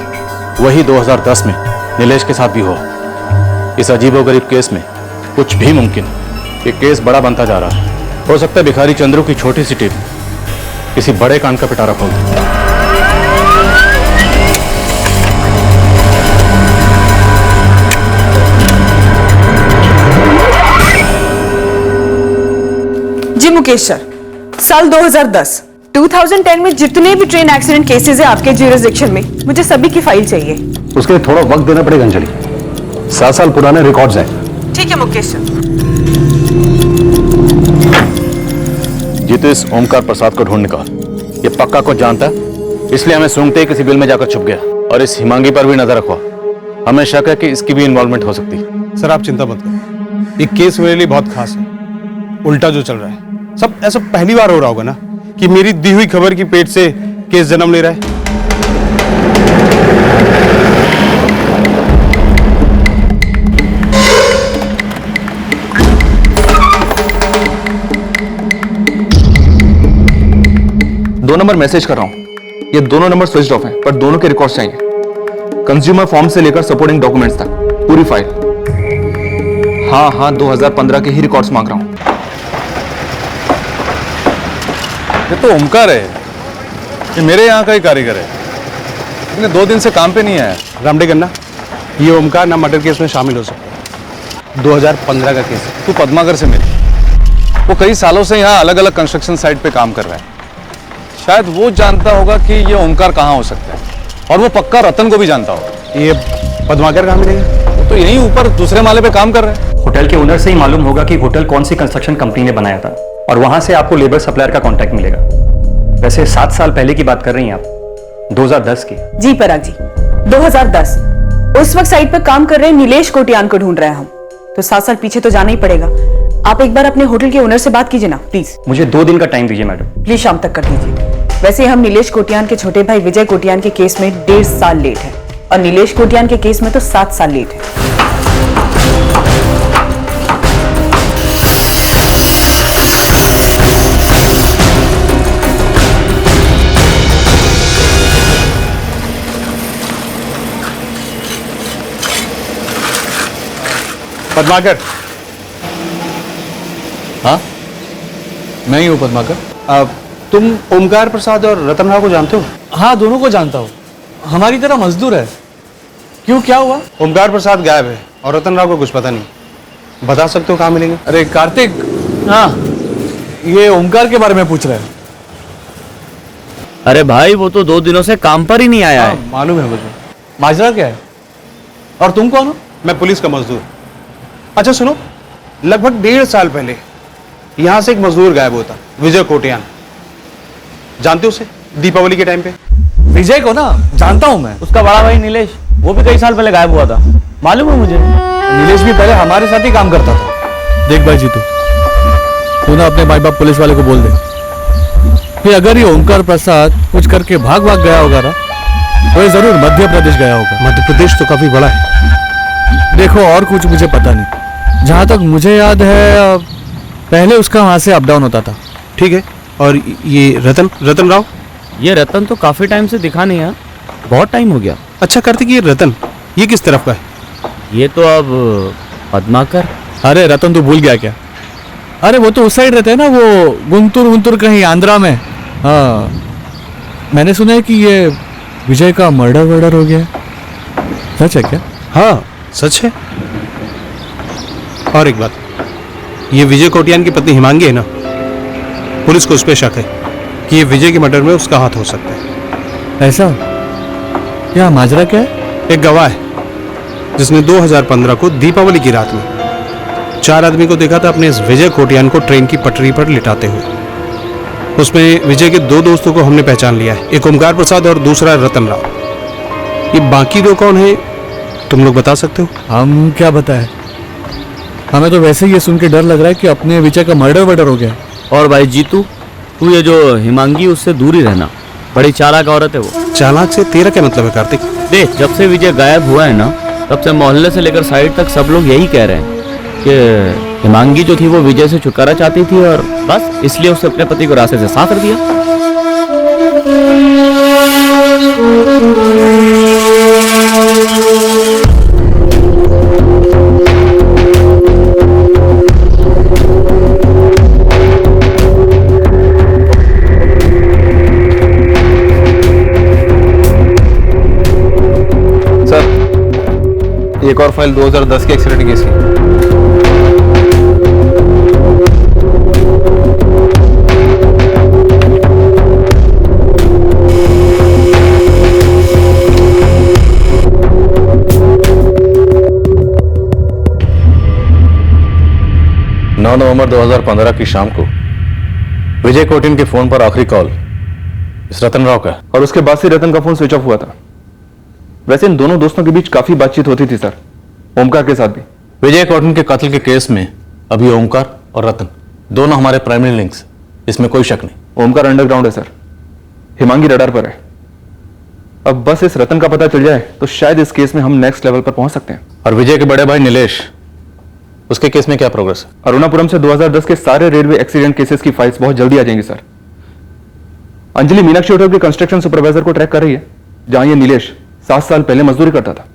वही 2010 में नीलेश के साथ भी हुआ। इस अजीबोगरीब केस में कुछ भी मुमकिन है। ये केस बड़ा बनता जा रहा है। हो सकता है भिखारी चंद्रू की छोटी सी टीम किसी बड़े कांड का पिटारा खोल दे। जी मुकेश सर, साल 2010 में जितने भी ट्रेन एक्सीडेंट केसेस है आपके ज्यूरिसडिक्शन में, मुझे सभी की फाइल चाहिए। उसके लिए थोड़ा वक्त देना पड़ेगा अंजलि, 7 साल पुराने रिकॉर्ड्स हैं। ठीक है मुकेश सर। जीतू इस ओमकार प्रसाद को ढूंढ निकाल। ये पक्का को जानता है, इसलिए हमें सूंघते ही किसी बिल में जाकर छुप गया। और इस हिमांगी पर भी नजर रखो, हमें शक है कि इसकी भी इन्वॉल्वमेंट हो सकती है। सर, आप चिंता मत करो, ये केस मेरे लिए बहुत खास है। उल्टा जो चल रहा है, सब ऐसा पहली बार हो रहा होगा ना कि मेरी दी हुई खबर की पेट से केस जन्म ले रहा है। दो नंबर मैसेज कर रहा हूं, ये दोनों नंबर स्विच ऑफ हैं, पर दोनों के रिकॉर्ड्स चाहिए। कंज्यूमर फॉर्म से लेकर सपोर्टिंग डॉक्यूमेंट्स तक पूरी फाइल। हाँ, 2015 के ही रिकॉर्ड्स मांग रहा हूं। ये तो ओमकार है, ये मेरे यहाँ का ही कारीगर है, लेकिन 2 दिन से काम पे नहीं आया। रामडे गन्ना, ये ओमकार ना मर्डर केस में शामिल हो सकता है। 2015 का केस है। तू पद्माकर से मिल, वो कई सालों से यहाँ अलग अलग कंस्ट्रक्शन साइट पे काम कर रहा है। शायद वो जानता होगा कि ये ओमकार कहाँ हो सकता है, और वो पक्का रतन को भी जानता होगा। ये पद्माकर कहाँ मिलेगा? वो तो यहीं ऊपर दूसरे माले पे काम कर रहा है। होटल के ओनर से ही मालूम होगा कि होटल कौन सी कंस्ट्रक्शन कंपनी ने बनाया था, और वहां से आपको लेबर सप्लायर का कांटेक्ट मिलेगा। वैसे 7 साल पहले की बात कर रही हैं आप, 2010 की? जी पराग जी, 2010। उस वक्त साइट पर काम कर रहे नीलेश कोटियान को ढूंढ रहे हैं हम, तो 7 साल पीछे तो जाना ही पड़ेगा। आप एक बार अपने होटल के ओनर से बात कीजिए ना प्लीज। मुझे 2 दिन का टाइम दीजिए मैडम। प्लीज शाम तक कर दीजिए। वैसे हम नीलेश कोटियान के छोटे भाई विजय कोटियान के केस में 1.5 साल लेट है और नीलेश कोटियान के केस में तो 7 साल लेट है। पद्माकर। हाँ, मैं ही हूँ पद्माकर। तुम ओमकार प्रसाद और रतन राव को जानते हो? हाँ, दोनों को जानता हूँ। हमारी तरह मजदूर है। क्यों, क्या हुआ? ओमकार प्रसाद गायब है और रतन राव को कुछ पता नहीं। बता सकते हो कहाँ मिलेंगे? अरे कार्तिक, हाँ, ये ओमकार के बारे में पूछ रहे हैं। अरे भाई, वो तो 2 दिनों से काम पर ही नहीं आया है। मालूम है मुझे। माजरा क्या है? और तुम कौन हो? मैं पुलिस का मजदूर। अच्छा सुनो, लगभग 1.5 साल पहले यहां से एक मजदूर गायब होता, विजय कोटियान। जानते हो उसे? दीपावली के टाइम पे। विजय को ना जानता हूं मैं। उसका बड़ा भाई नीलेश, वो भी कई साल पहले गायब हुआ था, मालूम है मुझे। नीलेश भी पहले हमारे साथ ही काम करता था। देख भाई जीतू, तू ना अपने माई बाप पुलिस वाले को बोल दे कि अगर ये ओमकार प्रसाद कुछ करके भाग गया होगा ना, तो ये जरूर मध्य प्रदेश गया होगा। मध्य प्रदेश तो काफी बड़ा है। देखो, और कुछ मुझे पता नहीं। जहां तक मुझे याद है, पहले उसका वहां से अप डाउन होता था। ठीक है। और ये रतन राव? ये रतन तो काफी टाइम से दिखा नहीं है, बहुत टाइम हो गया। अच्छा कार्तिक, ये रतन ये किस तरफ का है? ये तो अब पद्माकर। अरे रतन, तू भूल गया क्या? अरे वो तो उस साइड रहते हैं ना, वो गुंटूर कहीं आंध्रा में। हाँ, मैंने सुना है कि ये विजय का मर्डर हो गया है। सच है क्या? हाँ सच है। और एक बात, ये विजय कोटियान की पत्नी हिमांगी है ना, पुलिस को उस पर शक है कि ये विजय के मर्डर में उसका हाथ हो सकता है। ऐसा क्या? माजरा क्या है? एक गवाह है जिसने 2015 को दीपावली की रात में 4 आदमी को देखा था अपने इस विजय कोटियान को ट्रेन की पटरी पर लिटाते हुए। उसमें विजय के 2 दोस्तों को हमने पहचान लिया है, एक ओमकार प्रसाद और दूसरा रतन राव। ये बाकी 2 कौन है, तुम लोग बता सकते हो? हम क्या बताएं, हमें तो वैसे ही ये सुन के डर लग रहा है कि अपने विजय का मर्डर हो गया। और भाई जीतू, तू ये जो हिमांगी, उससे दूर ही रहना, बड़ी चालाक औरत है वो। चालाक से तेरा क्या मतलब है कार्तिक? देख, जब से विजय गायब हुआ है ना, तब से मोहल्ले से लेकर साइड तक सब लोग यही कह रहे हैं कि हिमांगी जो थी वो विजय से छुटकारा चाहती थी और बस इसलिए उसने अपने पति को रास्ते से साफ कर दिया। एक और फाइल 2010 के एक्सीडेंट केस की। नवंबर 2015 की शाम को विजय कोटियान के फोन पर आखिरी कॉल इस रतन राव का है। और उसके बाद से रतन का फोन स्विच ऑफ हुआ था। वैसे इन दोनों दोस्तों के बीच काफी बातचीत होती थी सर, ओमकार के साथ भी। विजय कोटियान के कत्ल के केस में अभी ओमकार और रतन दोनों हमारे प्राइमरी लिंक्स, इसमें कोई शक नहीं। ओमकार अंडरग्राउंड है सर, हिमांगी रडार पर है। अब बस इस रतन का पता चल जाए तो शायद इस केस में हम नेक्स्ट लेवल पर पहुंच सकते हैं। और विजय के बड़े भाई नीलेश, उसके केस में क्या प्रोग्रेस है? अरुणापुरम से 2010 के सारे रेलवे एक्सीडेंट केसेस की फाइल्स बहुत जल्दी आ जाएंगी सर। अंजलि मीनाक्षी होटल के कंस्ट्रक्शन सुपरवाइजर को ट्रैक कर रही है, जहां ये नीलेश 7 साल पहले मजदूरी करता था।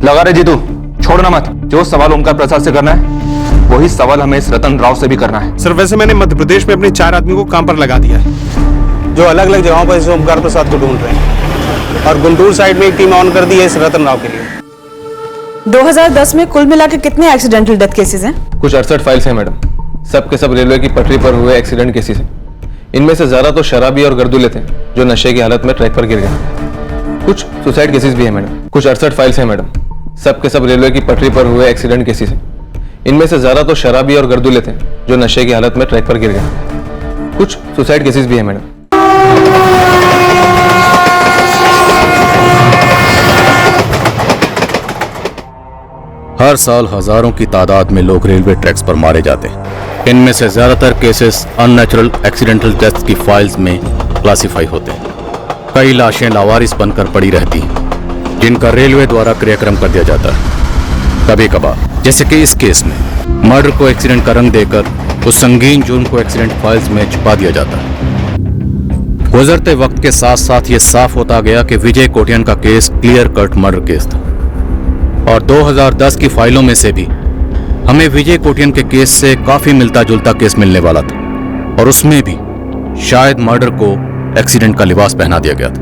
लगा रहे जीतू, छोड़ना मत। जो सवाल ओमकार प्रसाद से करना है वही सवाल हमें इस रतन राव से भी करना है। सर वैसे मैंने मध्य प्रदेश में अपने 4 आदमी को काम पर लगा दिया है, जो अलग अलग जगहों पर इस ओमकार प्रसाद को ढूंढ रहे हैं, और गुंटूर साइड में एक टीम ऑन कर दी है इस रतन राव के लिए। 2010 में कुल मिला के कितने एक्सीडेंटल डेथ केसेस हैं? कुछ 68 फाइल्स हैं मैडम, सब के सब रेलवे की पटरी पर हुए एक्सीडेंट केसेस हैं। इनमें से ज्यादा तो शराबी और गर्दुले थे जो नशे की हालत में ट्रैक पर गिर गए। कुछ सुसाइड केसेस भी हैं मैडम। कुछ 68 फाइल्स हैं मैडम, सब के सब रेलवे की पटरी पर हुए एक्सीडेंट केसेस हैं। इनमें से ज्यादा तो शराबी और गर्दुले थे जो नशे की हालत में ट्रैक पर गिर गए। कुछ सुसाइड केसेस भी हैं मैडम। हर साल हजारों की तादाद में लोग रेलवे ट्रैक्स पर मारे जाते हैं। इनमें से ज्यादातर केसेस अननेचुरल एक्सीडेंटल डेथ्स की फाइल्स में क्लासिफाई होते हैं। कई लाशें लावारिस बनकर पड़ी रहती हैं जिनका रेलवे द्वारा क्रियाक्रम कर दिया जाता है। कभी कभार, जैसे कि इस केस में, मर्डर को एक्सीडेंट का रंग देकर उस संगीन जुर्म को एक्सीडेंट फाइल्स में छुपा दिया जाता है। गुजरते वक्त के साथ साथ ये साफ होता गया कि विजय कोटियन का case clear cut murder case था और 2010 की फाइलों में से भी हमें विजय कोटियन के केस से काफी मिलता जुलता केस मिलने वाला था और उसमें भी शायद मर्डर को एक्सीडेंट का लिबास पहना दिया गया था।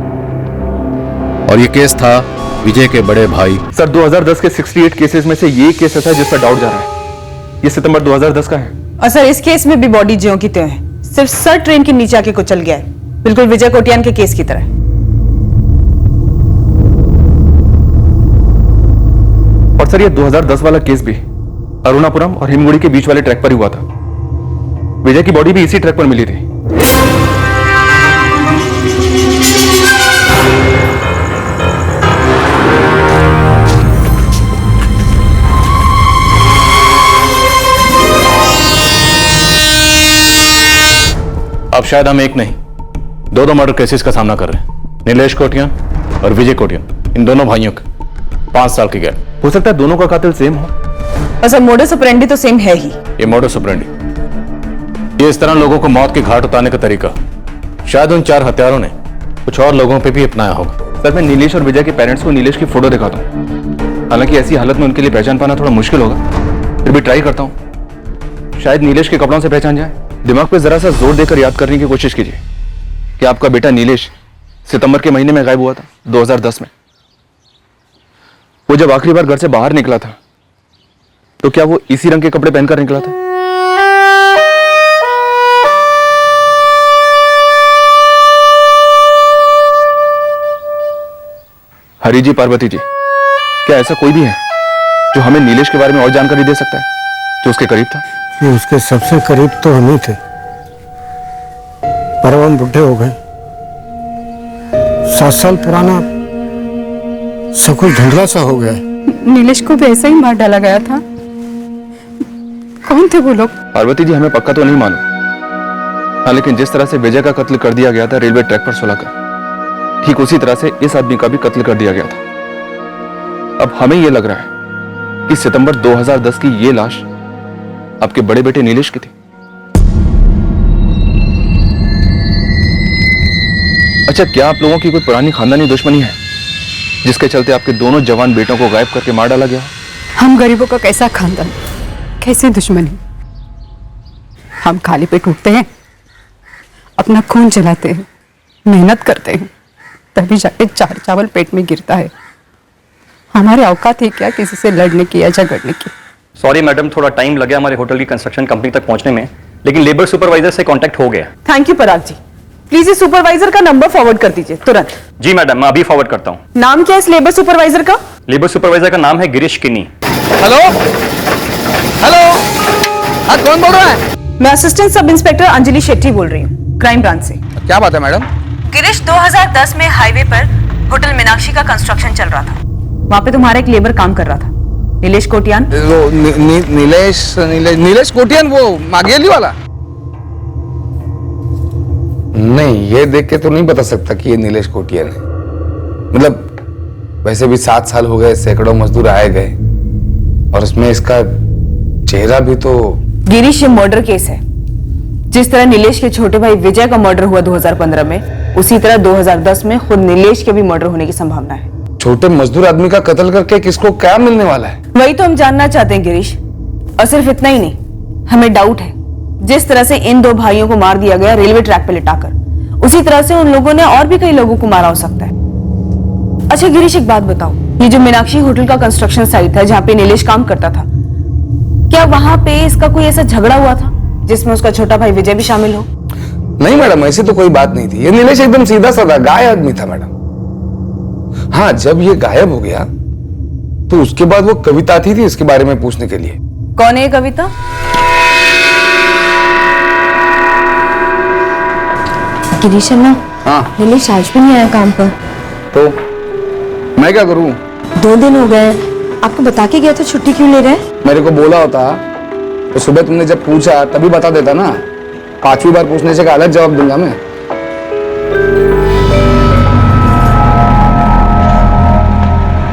और ये केस था विजय के बड़े भाई। सर 2010 के 68 केसेस में से ये केस ऐसा है जिस पर डाउट जा रहा है। ये सितंबर 2010 का है। और सर इस केस में भी बॉडी ज्यों की त्यों है, सिर्फ सर ट्रेन के नीचे आके कुचल गया है, बिल्कुल विजय कोटियन के केस की तरह। और सर ये 2010 वाला केस भी अरुणापुरम और हिमगुड़ी के बीच वाले ट्रैक पर ही हुआ था। विजय की बॉडी भी इसी ट्रैक पर मिली थी। अब शायद हम एक नहीं, दो मर्डर केसेस का सामना कर रहे हैं। नीलेश कोटियन और विजय कोटियन, इन दोनों भाइयों के 5 साल की गैप। हो सकता है दोनों का कातिल सेम हो। और सर मोडस ऑपरेंडी तो सेम है ही। ये मोडस ऑपरेंडी, ये इस तरह लोगों को मौत के घाट उतारने का तरीका शायद उन 4 हत्यारों ने कुछ और लोगों पे भी अपनाया होगा। सर मैं नीलेश और विजय के पेरेंट्स को नीलेश की फोटो दिखाता हूँ। हालांकि ऐसी हालत में उनके लिए पहचान पाना थोड़ा मुश्किल होगा, फिर भी ट्राई करता हूँ। शायद नीलेश के कपड़ों से पहचान जाए। दिमाग पे जरा सा जोर देकर याद करने की कोशिश कीजिए कि आपका बेटा नीलेश सितंबर के महीने में गायब हुआ था 2010 में। वो जब आखिरी बार घर से बाहर निकला था तो क्या वो इसी रंग के कपड़े पहनकर निकला था? हरी जी, पार्वती जी, क्या ऐसा कोई भी है जो हमें नीलेश के बारे में और जानकारी दे सकता है, जो उसके करीब था? ये उसके सबसे करीब तो हम ही थे, पर हम बुढ़े हो गए। 7 साल पुराना सब कुछ धुंधला सा हो गया है। नीलेश को भी ऐसा ही मार डाला गया था। कौन थे वो लोग? पार्वती जी, हमें पक्का तो नहीं मालूम। हाँ, लेकिन जिस तरह से विजय का कत्ल कर दिया गया था रेलवे ट्रैक पर सुलाकर, ठीक उसी तरह से इस आदमी का भी कत्ल कर दिया गया था। अब हमें यह लग रहा है कि सितंबर 2010 की ये लाश आपके बड़े बेटे नीलेश की थी। अच्छा, क्या आप लोगों की कोई पुरानी खानदानी दुश्मनी है जिसके चलते आपके दोनों जवान बेटों को गायब करके मार डाला गया? हम गरीबों का कैसा खानदान, कैसी दुश्मनी। हम खाली पेट उठते हैं, अपना खून जलाते हैं, मेहनत करते हैं, तभी जाके 4 चावल पेट में गिरता है। हमारे औकात है क्या किसी से लड़ने की या झगड़ने की? सॉरी मैडम, थोड़ा टाइम लगा हमारे होटल की कंस्ट्रक्शन कंपनी तक पहुंचने में, लेकिन लेबर सुपरवाइजर से कांटेक्ट हो गया। Thank you Parag ji, please इस सुपरवाइजर का नंबर फॉरवर्ड कर दीजिए तुरंत। जी मैडम, मैं अभी फॉरवर्ड करता हूँ। नाम क्या है इस लेबर सुपरवाइजर का? लेबर सुपरवाइजर का नाम है गिरीश किन्नी। हेलो हेलो, हाँ कौन बोल रहा है? मैं assistant sub inspector Anjali Shetty बोल रही हूँ, क्राइम ब्रांच से। क्या बात है मैडम? गिरीश, 2010 में हाईवे पर होटल मीनाक्षी का कंस्ट्रक्शन चल रहा था। वहां पे तुम्हारा एक लेबर काम कर रहा था, नीलेश कोटियन। वो नीलेश कोटियन, वो मागेली वाला? नहीं, ये देख के तो नहीं बता सकता कि ये नीलेश कोटियन है। मतलब वैसे भी 7 साल हो गए, सैकड़ों मजदूर आए गए, और उसमें इसका चेहरा भी तो। गिरीश, ये मर्डर केस है। जिस तरह नीलेश के छोटे भाई विजय का मर्डर हुआ 2015 में, उसी तरह 2010 में खुद नीलेश के भी मर्डर होने की संभावना है। छोटे मजदूर आदमी का कत्ल करके किसको क्या मिलने वाला है? वही तो हम जानना चाहते हैं गिरीश। और सिर्फ इतना ही नहीं, हमें डाउट है जिस तरह से इन 2 भाइयों को मार दिया गया रेलवे ट्रैक पे लिटाकर, उसी तरह से उन लोगों ने और भी कई लोगों को मारा हो सकता है। अच्छा गिरीश, एक बात बताओ, ये जो मीनाक्षी होटल का कंस्ट्रक्शन साइट है जहाँ पे नीलेश काम करता था, क्या वहां पे इसका कोई ऐसा झगड़ा हुआ था जिसमें उसका छोटा भाई विजय भी शामिल हो? नहीं मैडम, ऐसी तो कोई बात नहीं थी। ये नीलेश एकदम सीधा साधा गाय आदमी था मैडम। हाँ, जब ये गायब हो गया तो उसके बाद वो कविता आती थी इसके बारे में पूछने के लिए। कौन है ये कविता? गिरीश अन्ना, हाँ नीलेश आज भी नहीं आया काम पर। तो मैं क्या करूं? 2 दिन हो गए, आपको बता के गया था, छुट्टी क्यों ले रहे हैं? मेरे को बोला होता तो सुबह तुमने जब पूछा तभी बता देता ना। 5वीं बार पूछने से अलग जवाब दूंगा मैं।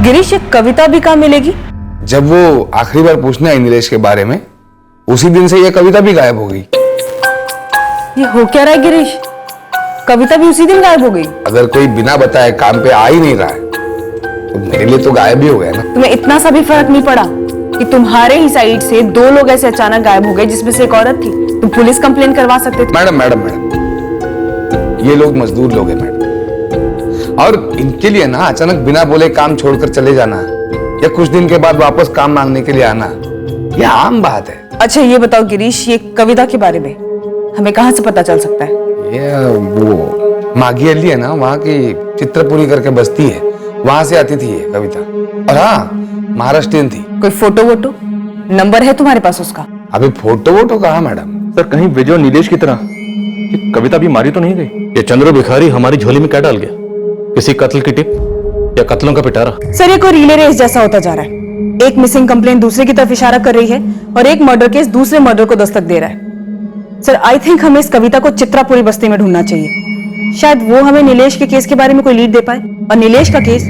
गिरीश, ये कविता भी कहाँ मिलेगी? जब वो आखिरी बार पूछने आई नीलेश के बारे में, उसी दिन से ये कविता भी गायब हो गई। ये हो क्या रहा है गिरीश? कविता भी उसी दिन गायब हो गई? अगर कोई बिना बताए काम पे आ ही नहीं रहा है तो मेरे लिए तो गायब ही हो गया ना। तुम्हें इतना सा भी फर्क नहीं पड़ा कि तुम्हारे ही साइड से 2 लोग ऐसे अचानक गायब हो गए, जिसमें से एक औरत थी? तुम पुलिस कंप्लेन करवा सकते थे। मैडम, ये लोग मजदूर लोग हैं मैडम, और इनके लिए ना अचानक बिना बोले काम छोड़कर चले जाना या कुछ दिन के बाद वापस काम मांगने के लिए आना, ये आम बात है। अच्छा ये बताओ गिरीश, ये कविता के बारे में हमें कहाँ से पता चल सकता है? ये वो मागी अली है ना, वहाँ की चित्रपुरी करके बस्ती है, वहां से आती थी ये कविता। और हाँ, महाराष्ट्रियन थी। कोई फोटो वोटो नंबर है तुम्हारे पास उसका? अभी फोटो वोटो कहाँ मैडम? सर कहीं विजय और नीलेश की तरह ये कविता भी मारी तो नहीं गई? ये चंद्र भिखारी हमारी झोली में क्या डाल गया? किसी कत्ल की टिप या कत्लों का पिटारा? सर ये कोई रिले रेस जैसा होता जा रहा है। एक मिसिंग कंप्लेन दूसरे की तरफ इशारा कर रही है और एक मर्डर केस दूसरे मर्डर को दस्तक दे रहा है। सर आई थिंक हमें इस कविता को चित्रापुरी बस्ती में ढूंढना चाहिए। शायद वो हमें नीलेश के केस के बारे में कोई लीड दे पाए, और नीलेश का केस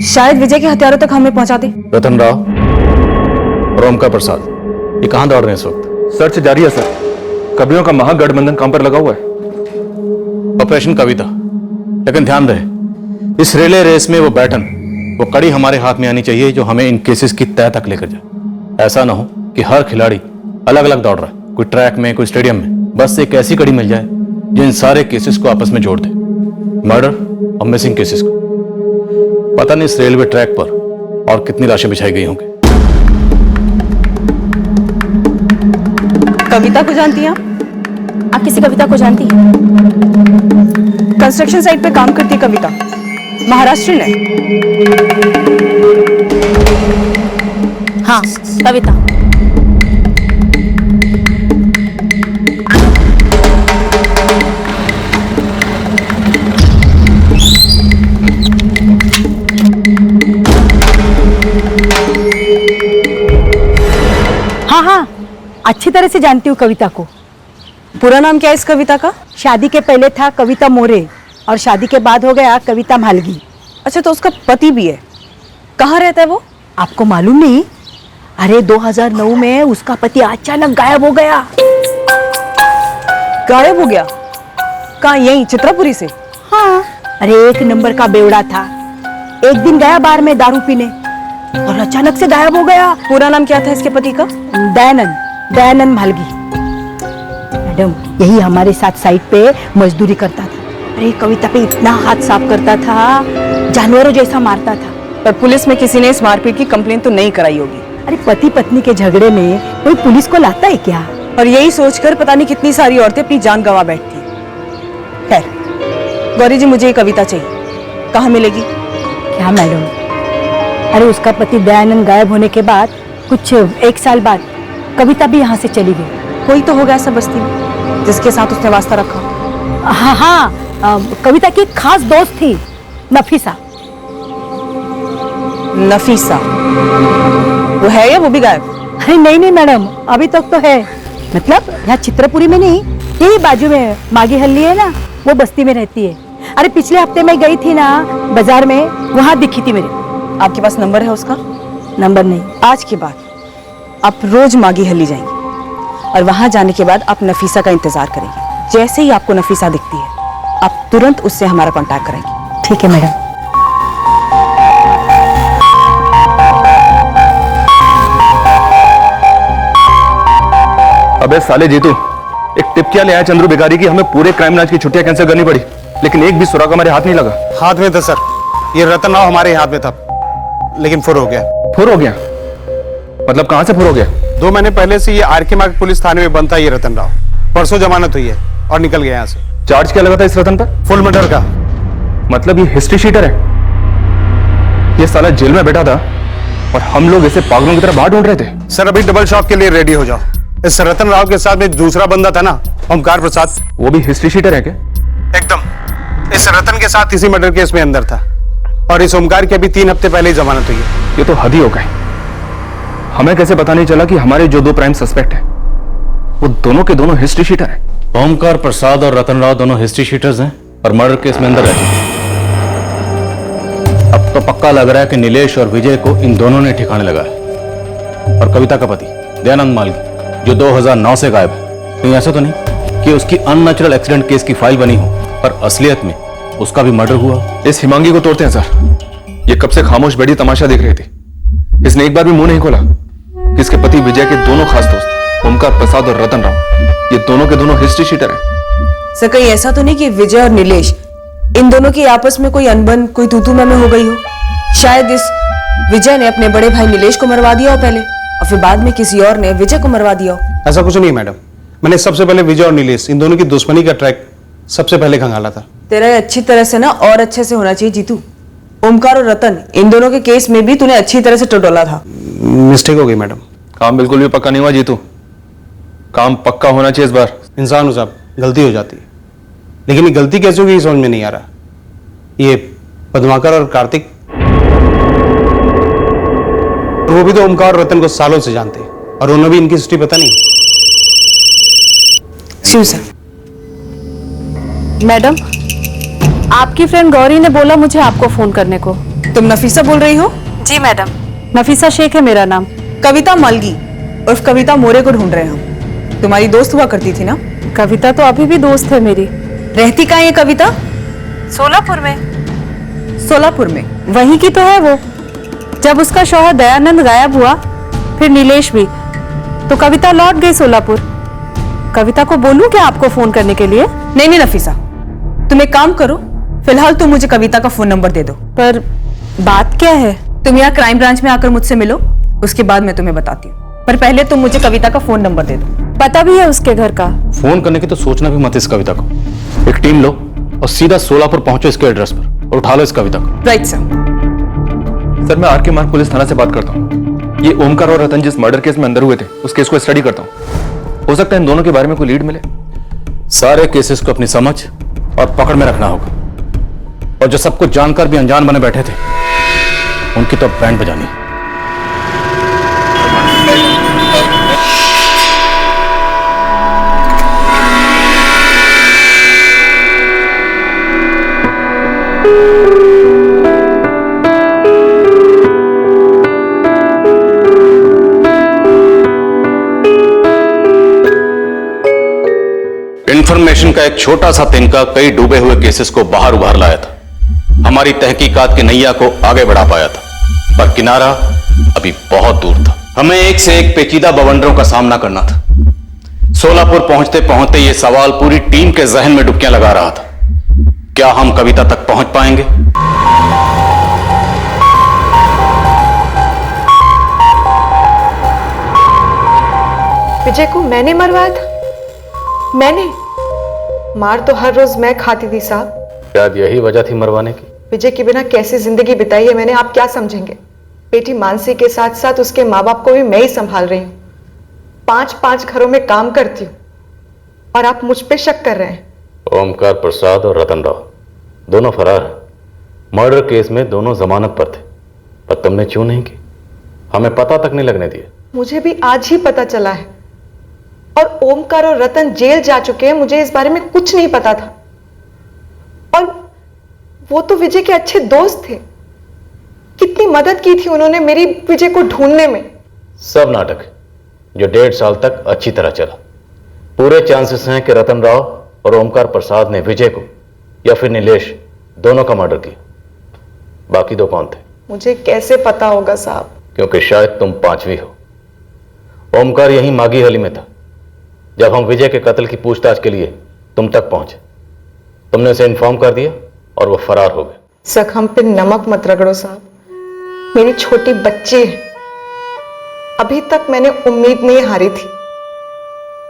शायद विजय के हथियारों तक हमें पहुंचा दे। रतन राव और ओमकार प्रसाद, ये कहां दौड़ रहे हैं इस वक्त? सर्च जारी है सर। कवियों का महागठबंधन काम पर लगा हुआ है। ऑपरेशन कविता। लेकिन ध्यान रहे, इस रिले रेस में वो बैटन, वो कड़ी हमारे हाथ में आनी चाहिए जो हमें इन केसेस की तह तक लेकर जाए। ऐसा ना हो कि हर खिलाड़ी अलग अलग दौड़ रहा है, कोई ट्रैक में, कोई स्टेडियम में। बस एक ऐसी कड़ी मिल जाए जो इन सारे केसेस को आपस में जोड़ दे, मर्डर और मिसिंग केसेस को। पता नहीं इस रेलवे ट्रैक पर और कितनी लाशें बिछाई गई होंगी। कविता को जानती हैं आप किसी कविता को जानती हैं? कंस्ट्रक्शन साइट पे काम करती है कविता, महाराष्ट्र है। हाँ, कविता। हाँ, अच्छी तरह से जानती हूँ कविता को। पूरा नाम क्या है इस कविता का? शादी के पहले था कविता मोरे और शादी के बाद हो गया कविता मालगी। अच्छा, तो उसका पति भी है। कहाँ रहता है वो? आपको मालूम नहीं? अरे 2009 में उसका पति अचानक गायब हो गया। गायब हो गया? कहाँ, यहीं चित्रापुरी से? हाँ, अरे 1 नंबर का बेवड़ा था। एक दिन गया बार में दारू पीने और अचानक से गायब हो गया। पूरा नाम क्या था इसके पति का? दयानंद मालगी। मैडम, यही हमारे साथ साइट पे मजदूरी करता था। अरे कविता पे इतना हाथ साफ करता था, जानवरों जैसा मारता था। पर पुलिस में किसी ने इस मारपीट की कंप्लेन तो नहीं कराई होगी। अरे पति पत्नी के झगड़े में कोई पुलिस को लाता है क्या? और यही सोचकर पता नहीं कितनी सारी औरतें अपनी जान गंवा बैठती हैं। खैर गौरी जी, मुझे ये कविता चाहिए, कहाँ मिलेगी? क्या मैडम? अरे उसका पति दयानंद गायब होने के बाद कुछ 1 साल बाद कविता भी यहाँ से चली गई। कोई तो होगा ऐसा बस्ती में जिसके साथ उसने वास्ता रखा। हाँ, कविता की एक खास दोस्त थी, नफीसा। नफीसा वो है या वो भी गायब? अरे नहीं मैडम, अभी तक तो है। मतलब यहाँ चित्रपुरी में नहीं, यही बाजू में मागी हल्ली है ना, वो बस्ती में रहती है। अरे पिछले हफ्ते मैं गई थी ना बाजार में, वहां दिखी थी मेरे। आपके पास नंबर है उसका? नंबर नहीं। आज के बाद आप रोज मागी हल्ली जाएंगे और वहां जाने के बाद आप नफीसा का इंतजार करेंगे। जैसे ही आपको नफीसा दिखती है, आप तुरंत उससे हमारा कांटेक्ट करेंगे। ठीक है मैडम। अबे साले जीतू, एक टिप क्या ले आया चंद्रू भिखारी की हमें पूरे क्राइम ब्रांच की छुट्टियां कैंसिल करनी पड़ी, लेकिन एक भी सुराग हमारे हाथ नहीं लगा। हाथ में था सर, ये रतन राव हमारे हाथ में था, लेकिन फुर हो गया। फुर हो गया? मतलब कहां से फुर हो गया? 2 महीने पहले से ये आरके मार्ग पुलिस थाने में बंद था ये रतन राव। परसों जमानत हुई है और निकल गया यहाँ से। चार्ज क्या लगा था इस रतन पर? फुल मर्डर का। मतलब ये हिस्ट्री शीटर है? ये साला जेल में बैठा था और हम लोग ऐसे पागलों की तरह बाहर ढूंढ रहे थे। सर अभी डबल शॉट के लिए रेडी हो जाओ। इस रतन राव के साथ में दूसरा बंदा था ना, ओमकार प्रसाद, वो भी हिस्ट्री शीटर है क्या? एकदम इस रतन के साथ इसी मर्डर केस में अंदर था और इस ओमकार की अभी 3 हफ्ते पहले ही जमानत हुई है। ये तो हद ही हो गई। हमें कैसे पता नहीं चला कि हमारे जो 2 प्राइम सस्पेक्ट हैं वो दोनों के दोनों हिस्ट्री शीटर हैं। ओमकार प्रसाद और रतन राव दोनों हिस्ट्री शीटर्स हैं और मर्डर केस में अंदर रहते हैं। अब तो पक्का लग रहा है कि नीलेश और विजय को इन दोनों ने ठिकाने लगाया। और कविता का पति दयानंद मालगी जो 2009 से गायब है, कहीं ऐसा तो नहीं कि उसकी अननेचुरल एक्सीडेंट केस की फाइल बनी हो और असलियत में उसका भी मर्डर हुआ? इस हिमांगी को तोड़ते हैं सर। ये कब से खामोश बैठी तमाशा देख रही थी। इसने एक बार भी मुंह नहीं खोला कि इसके पति विजय के दोनों खास दोस्त ओमकार प्रसाद और रतन राव, ये दोनों के दोनों हिस्ट्री शीटर हैं। सर कहीं ऐसा तो नहीं कि विजय और नीलेश इन दोनों की आपस में कोई अनबन, कोई तू-तू मैं हो गई हो? शायद इस विजय ने अपने बड़े भाई नीलेश को मरवा दिया हो पहले और फिर बाद में किसी और ने विजय को मरवा दिया हो। ऐसा कुछ नहीं मैडम, मैंने सबसे पहले विजय और नीलेश इन दोनों की दुश्मनी का ट्रैक सबसे पहले खंगाला था। तेरा ये अच्छी तरह से ना और अच्छे से होना चाहिए जीतू। ओमकार और रतन इन दोनों के केस में भी तूने अच्छी तरह से टटोला था। मिस्टेक हो गई मैडम। काम बिल्कुल भी पक्का नहीं हुआ जीतू, काम पक्का होना चाहिए इस बार। इंसान हो साहब, गलती हो जाती है, लेकिन ये गलती कैसे होगी समझ में नहीं आ रहा। ये पद्माकर और कार्तिक, वो भी तो ओमकार और रतन को सालों से जानते हैं और उन्हें भी इनकी हिस्ट्री पता नहीं। शिव सर। मैडम, आपकी फ्रेंड गौरी ने बोला मुझे आपको फोन करने को। तुम नफीसा बोल रही हो? जी मैडम, नफीसा शेख है मेरा नाम। कविता मालगी उर्फ कविता मोरे को ढूंढ रहे हैं हम। तुम्हारी दोस्त हुआ करती थी ना? कविता तो अभी भी दोस्त है मेरी। रहती कहाँ है कविता? सोलापुर में। सोलापुर में? वहीं की तो है वो। जब उसका शौहर दयानंद गायब हुआ, फिर नीलेश भी, तो कविता लौट गई सोलापुर। कविता को बोलूं क्या आपको फोन करने के लिए? नहीं नहीं नफीसा, तुम एक काम करो, फिलहाल तुम मुझे कविता का फोन नंबर दे दो। पर बात क्या है? तुम यहाँ क्राइम ब्रांच में आकर मुझसे मिलो, उसके बाद मैं तुम्हें बताती हूँ। पर पहले तुम मुझे कविता का फोन नंबर दे दो। पता भी है उसके घर का। फोन करने की तो सोचना भी मत इस कविता को। एक टीम लो और सीधा सोलापुर पहुंचो इसके एड्रेस पर और उठा लो इस कविता को। Right sir. सर मैं आर के मार्ग पुलिस थाना से बात करता हूँ। ये ओमकार और रतन जिस मर्डर केस में अंदर हुए थे उस केस को स्टडी करता हूँ। हो सकता है इन दोनों के बारे में कोई लीड मिले। सारे केसेस को अपनी समझ और पकड़ में रखना होगा और जो सब कुछ जानकर भी अनजान बने बैठे थे उनकी तो बैंड बजानी। इन्फॉर्मेशन का एक छोटा सा तिनका कई डूबे हुए केसेस को बाहर उभार लाया था, हमारी तहकीकात की नैया को आगे बढ़ा पाया था, पर किनारा अभी बहुत दूर था। हमें एक से एक पेचीदा बवंडरों का सामना करना था। सोलापुर पहुंचते पहुंचते यह सवाल पूरी टीम के जहन में डुबकियां लगा रहा था, क्या हम कविता तक पहुंच पाएंगे? विजय को मैंने मरवाया था? मैंने? मार तो हर रोज मैं खाती थी साहब। शायद यही वजह थी मरवाने की। विजय के बिना कैसी जिंदगी बिताई है मैंने, आप क्या समझेंगे? बेटी मानसी के साथ साथ उसके माँ बाप को भी मैं ही संभाल रही हूँ। 5-5 घरों में काम करती हूँ और आप मुझ पे शक कर रहे हैं। ओमकार प्रसाद और रतन राव दोनों फरार हैं। मर्डर केस में दोनों जमानत पर थे, पर तुमने क्यों नहीं की? हमें पता तक नहीं लगने दिया। मुझे भी आज ही पता चला है और ओमकार और रतन जेल जा चुके हैं, मुझे इस बारे में कुछ नहीं पता था। और वो तो विजय के अच्छे दोस्त थे, कितनी मदद की थी उन्होंने मेरी विजय को ढूंढने में। सब नाटक जो 1.5 साल तक अच्छी तरह चला। पूरे चांसेस हैं कि रतन राव और ओमकार प्रसाद ने विजय को या फिर नीलेश दोनों का मर्डर किया। बाकी 2 कौन थे? मुझे कैसे पता होगा साहब? क्योंकि शायद तुम 5वीं हो। ओमकार यहीं मागी हली में था जब हम विजय के कत्ल की पूछताछ के लिए तुम तक पहुंचे। तुमने उसे इन्फॉर्म कर दिया और वो फरार हो गए। सक हम पे नमक मत रगड़ो साहब, मेरी छोटी बच्ची है। अभी तक मैंने उम्मीद नहीं हारी थी,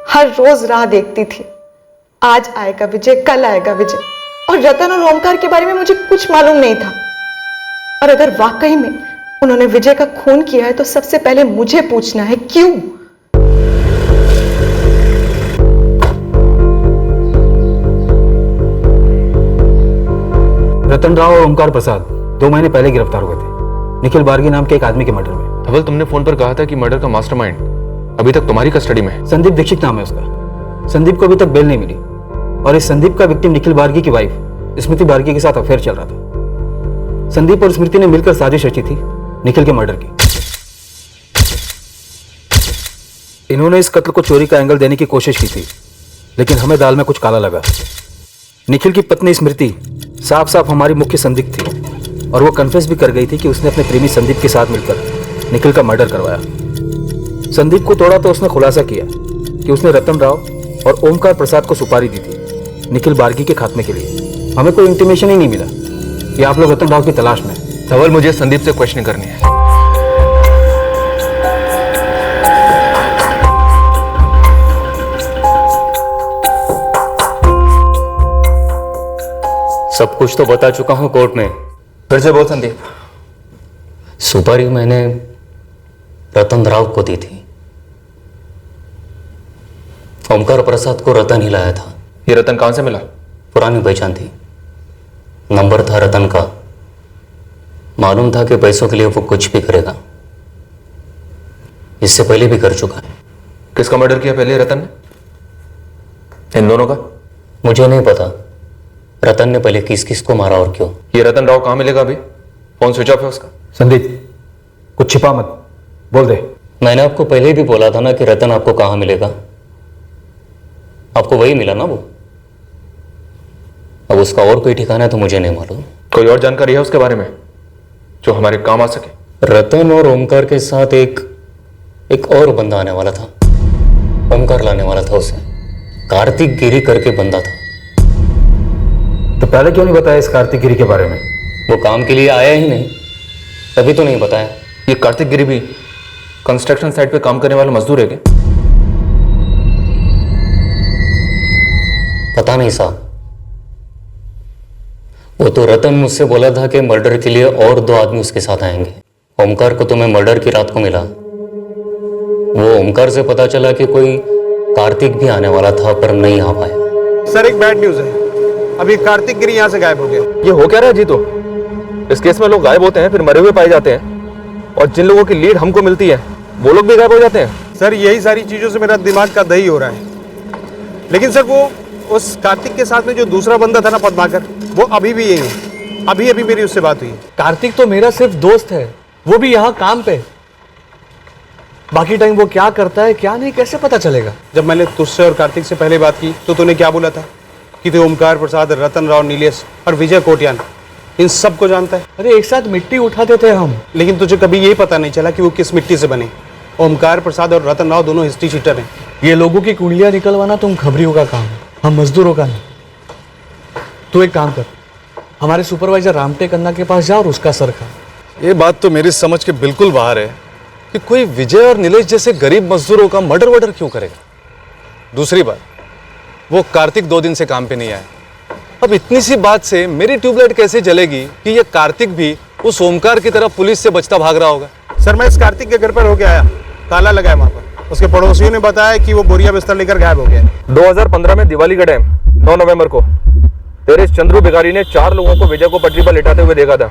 हर रोज राह देखती थी, आज आएगा विजय, कल आएगा विजय। और रतन और ओमकार के बारे में मुझे कुछ मालूम नहीं था। और अगर वाकई में उन्होंने विजय का खून किया है तो सबसे पहले मुझे पूछना है क्यों। रतन राव और ओमकार प्रसाद 2 महीने पहले गिरफ्तार हुए थे निखिल बार्गी नाम के एक आदमी के मर्डर में। धवल, तुमने फोन पर कहा था कि मर्डर का मास्टरमाइंड अभी तक तुम्हारी कस्टडी में है। संदीप दीक्षित नाम है उसका। संदीप को अभी तक बेल नहीं मिली और इस संदीप का विक्टिम निखिल बार्गी की वाइफ स्मृति बार्गी के साथ अफेयर चल रहा था। संदीप और स्मृति ने मिलकर साजिश रची थी निखिल के मर्डर की। इन्होंने इस कत्ल को चोरी का एंगल देने की कोशिश की थी, लेकिन हमें दाल में कुछ काला लगा। निखिल की पत्नी स्मृति साफ साफ हमारी मुख्य संदिग्ध थी और वो कन्फेस भी कर गई थी कि उसने अपने प्रेमी संदीप के साथ मिलकर निखिल का मर्डर करवाया। संदीप को तोड़ा तो उसने खुलासा किया कि उसने रतन राव और ओमकार प्रसाद को सुपारी दी थी निखिल बार्गी के खात्मे के लिए। हमें कोई इंटीमेशन ही नहीं मिला कि आप लोग रतन राव की तलाश में। धवल, मुझे संदीप से क्वेश्चनिंग करनी है। सब कुछ तो बता चुका हूं कोर्ट में। फिर से बोल संदीप। सुपारी मैंने रतन राव को दी थी। ओमकार प्रसाद को रतन ही लाया था। ये रतन कहां से मिला? पुरानी पहचान थी, नंबर था रतन का। मालूम था कि पैसों के लिए वो कुछ भी करेगा। इससे पहले भी कर चुका है। किसका मर्डर किया पहले रतन ने? इन दोनों का? मुझे नहीं पता रतन ने पहले किस किस को मारा और क्यों। ये रतन राव कहां मिलेगा अभी? फोन स्विच ऑफ है उसका। संदीप कुछ छिपा मत, बोल दे। मैंने आपको पहले भी बोला था ना कि रतन आपको कहां मिलेगा। आपको वही मिला ना वो। अब उसका और कोई ठिकाना है तो मुझे नहीं मालूम। कोई और जानकारी है उसके बारे में जो हमारे काम आ सके? रतन और ओमकार के साथ एक और बंदा आने वाला था। ओमकार लाने वाला था उसे। कार्तिक गिरी करके बंदा था। तो पहले क्यों नहीं बताया इस कार्तिक गिरी के बारे में? वो काम के लिए आया ही नहीं, तभी तो नहीं बताया। ये कार्तिक गिरी भी कंस्ट्रक्शन साइट पे काम करने वाला मजदूर है क्या? पता नहीं साहब। वो तो रतन मुझसे बोला था कि मर्डर के लिए और 2 आदमी उसके साथ आएंगे। ओमकार को तो मैं मर्डर की रात को मिला। वो ओमकार से पता चला कि कोई कार्तिक भी आने वाला था पर नहीं आ पाया। सर एक बैड न्यूज है, अभी कार्तिक गिरी यहाँ से गायब हो गया। ये हो क्या रहा है जी? तो इस केस में लोग गायब होते हैं फिर मरे हुए पाए जाते हैं, और जिन लोगों की लीड हमको मिलती है वो लोग भी गायब हो जाते हैं। सर यही सारी चीजों से मेरा दिमाग का दही हो रहा है। लेकिन सर वो उस कार्तिक के साथ में जो दूसरा बंदा था ना पद्माकर, वो अभी भी यही है। अभी मेरी उससे बात हुई। कार्तिक तो मेरा सिर्फ दोस्त है, वो भी यहाँ काम पे। बाकी टाइम वो क्या करता है क्या नहीं कैसे पता चलेगा? जब मैंने तुझसे और कार्तिक से पहले बात की तो तूने क्या बोला था कि तू ओमकार प्रसाद, रतन राव, नीलेश और विजय कोटियान इन सब को जानता है। अरे एक साथ मिट्टी उठाते थे हम। लेकिन तुझे कभी यही पता नहीं चला कि वो किस मिट्टी से बने। ओमकार प्रसाद और रतन राव दोनों हिस्ट्री शीटर हैं। ये लोगों की कुंडलियां निकलवाना तुम खबरियों का काम है, हम मजदूरों का नहीं। तू एक काम कर, हमारे सुपरवाइजर रामटेक अन्ना के पास जा और उसका सर खा। ये बात तो मेरी समझ के बिल्कुल बाहर है कि कोई विजय और नीलेश जैसे गरीब मजदूरों का मर्डर वर्डर क्यों करेगा। दूसरी बात, वो कार्तिक 2 दिन से काम पे नहीं आया। अब इतनी सी बात से मेरी ट्यूबलाइट कैसे जलेगी कि ये कार्तिक भी उस ओमकार की तरह पुलिस से बचता भाग रहा होगा। सर मैं इस कार्तिक के घर पर होके आया, ताला लगा है वहाँ पर। उसके पड़ोसियों ने बताया कि वो बोरिया बिस्तर लेकर गायब हो गया। 2015 में दिवाली का टाइम 9 नवंबर को तेरे चंद्रू बिगारी ने 4 लोगों को विजय को पटरी पर लिटाते हुए देखा था।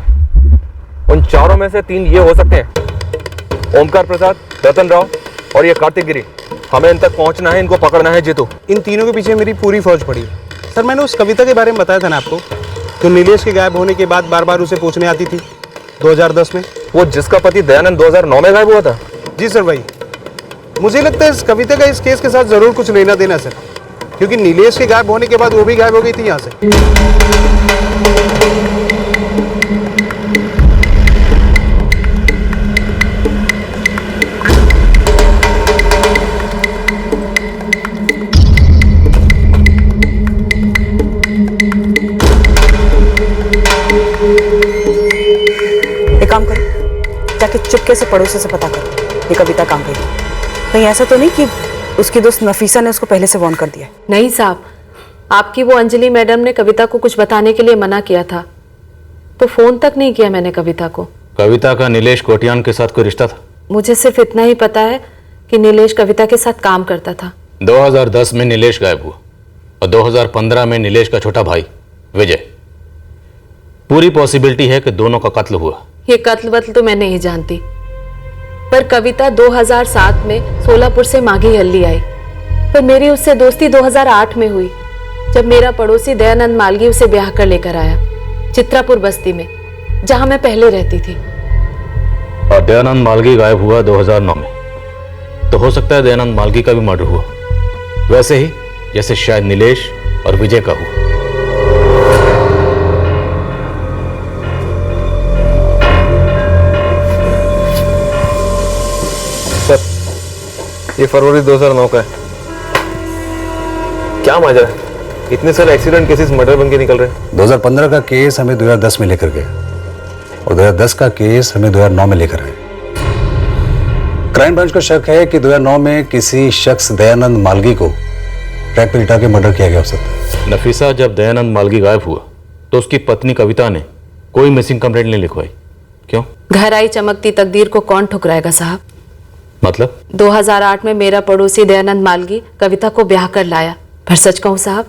उन चारों में से 3 ये हो सकते हैं, ओमकार प्रसाद, रतन राव और ये कार्तिक गिरी। हमें इन तक पहुंचना है, इनको पकड़ना है जीतू। इन तीनों के पीछे मेरी पूरी फौज पड़ी। सर मैंने उस कविता के बारे में बताया था ना आपको, तो नीलेश के गायब होने के बाद बार बार उसे पूछने आती थी 2010 में। वो जिसका पति दयानंद 2009 में गायब हुआ था? जी सर भाई। मुझे लगता है इस कविता का इस केस के साथ जरूर कुछ लेना देना सर, क्योंकि नीलेश के गायब होने के बाद वो भी गायब हो गई थी यहाँ से। एक काम करो, जाके चुपके से पड़ोसी से पता करो ये कविता काम करेगी। कहीं ऐसा तो नहीं कि उसकी दोस्त नफीसा ने उसको पहले से वार्न कर दिया? नहीं साहब, आपकी वो अंजलि मैडम ने कविता को कुछ बताने के लिए मना किया था, तो फोन तक नहीं किया मैंने कविता को। कविता का नीलेश कोटियान के साथ कोई रिश्ता था? मुझे सिर्फ इतना ही पता है कि नीलेश कविता के साथ काम करता था। 2010 में नीलेश गायब हुआ और 2015 में नीलेश का छोटा भाई विजय। पूरी पॉसिबिलिटी है कि दोनों का कत्ल हुआ। ये कत्ल वत्ल तो मैं नहीं जानती, पर कविता 2007 में सोलापुर से माघी हल्ली आई, पर मेरी उससे दोस्ती 2008 में हुई, जब मेरा पड़ोसी दयानंद मालगी उसे ब्याह कर लेकर आया चित्रापुर बस्ती में, जहां मैं पहले रहती थी। और दयानंद मालगी गायब हुआ 2009 में, तो हो सकता है दयानंद मालगी का भी मर्डर हुआ, वैसे ही जैसे शायद नीलेश और विजय का हुआ। सर, ये फरवरी 2009 का है। क्या माजरा है? इतने सारे एक्सीडेंट केसेस मर्डर बन के निकल रहे हैं। 2015 का केस हमें 2010 में लेकर गए और 2010 का केस हमें 2009 में लेकर आए। क्राइम ब्रांच को शक है कि 2009 में किसी शख्स दयानंद मालगी को ट्रैक पर लिटा के मर्डर किया गया हो सकता है। नफीसा, जब दयानंद मालगी गायब हुआ तो उसकी पत्नी कविता ने कोई मिसिंग कंप्लेंट नहीं लिखवाई, क्यों? घर आई चमकती तकदीर को कौन ठुकराएगा साहब? मतलब? 2008 में मेरा पड़ोसी दयानंद मालगी कविता को ब्याह कर लाया, पर सच कहूं साहब,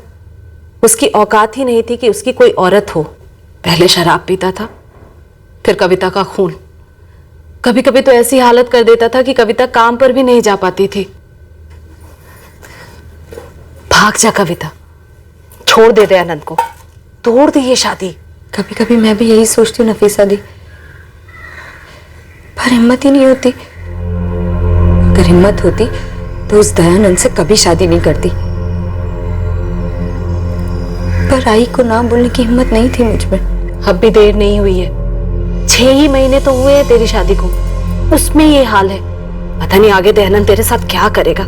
उसकी औकात ही नहीं थी कि उसकी कोई औरत हो। पहले शराब पीता था, फिर कविता का खून। कभी कभी तो ऐसी हालत कर देता था कि कविता काम पर भी नहीं जा पाती थी। भाग जा कविता, छोड़ दे दयानंद को, तोड़ दी ये शादी। कभी कभी मैं भी यही सोचती हूँ नफीसा दी, पर हिम्मत ही नहीं होती। अगर हिम्मत होती तो उस दयानंद से कभी शादी नहीं करती, पर आई को ना बोलने की हिम्मत नहीं थी मुझ में। अब भी देर नहीं हुई है, 6 ही महीने तो हुए हैं तेरी शादी को, उसमें ये हाल है। पता नहीं आगे दयानंद तेरे साथ क्या करेगा।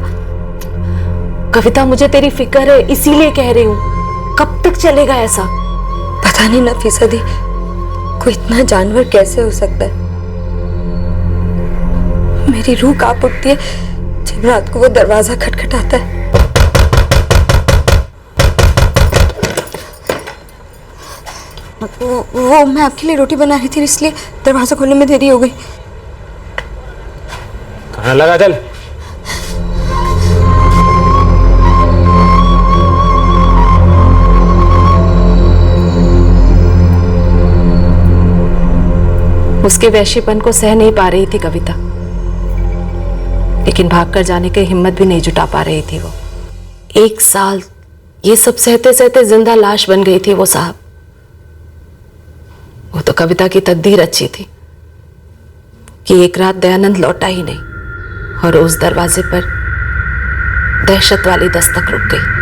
कविता, मुझे तेरी फिक्र है, इसीलिए कह रही हूँ, कब तक चलेगा ऐसा? पता नहीं नफीसा दी, कोई इतना जानवर कैसे हो सकता है। मेरी रूह कांप उठती है जब रात को वो दरवाजा खटखटाता है। वो मैं आपके लिए रोटी बना रही थी, इसलिए दरवाजा खोलने में देरी हो गई। खाना लगा चल। उसके वैश्यपन को सह नहीं पा रही थी कविता, लेकिन भागकर जाने की हिम्मत भी नहीं जुटा पा रही थी वो। 1 साल ये सब सहते सहते जिंदा लाश बन गई थी वो साहब। वो तो कविता की तकदीर अच्छी थी कि एक रात दयानंद लौटा ही नहीं और उस दरवाजे पर दहशत वाली दस्तक रुक गई।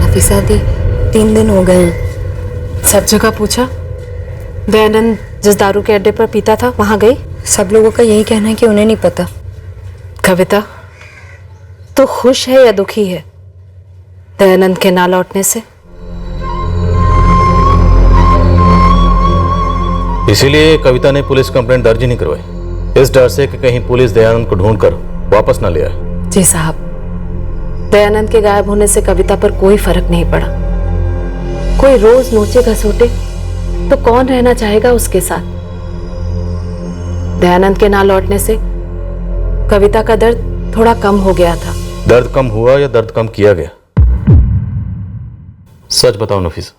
नफीसा दी, 3 दिन हो गए हैं। सब जगह पूछा? दयानंद जिस दारू के अड्डे पर पीता था वहां गई? सब लोगों का यही कहना है कि उन्हें नहीं पता। कविता, तो खुश है या दुखी है दयानंद के ना लौटने से? इसीलिए कविता ने पुलिस कंप्लेंट दर्ज ही नहीं करवाई, इस डर से कि कहीं पुलिस दयानंद को ढूंढकर वापस ना ले आए। जी साहब, दयानंद के गायब होने से कविता पर कोई फर्क नहीं पड़ा। कोई रोज नोचे घसोटे तो कौन रहना चाहेगा उसके साथ? दयानंद के ना लौटने से कविता का दर्द थोड़ा कम हो गया था। दर्द कम हुआ या दर्द कम किया गया? सच बताओ नफीसा,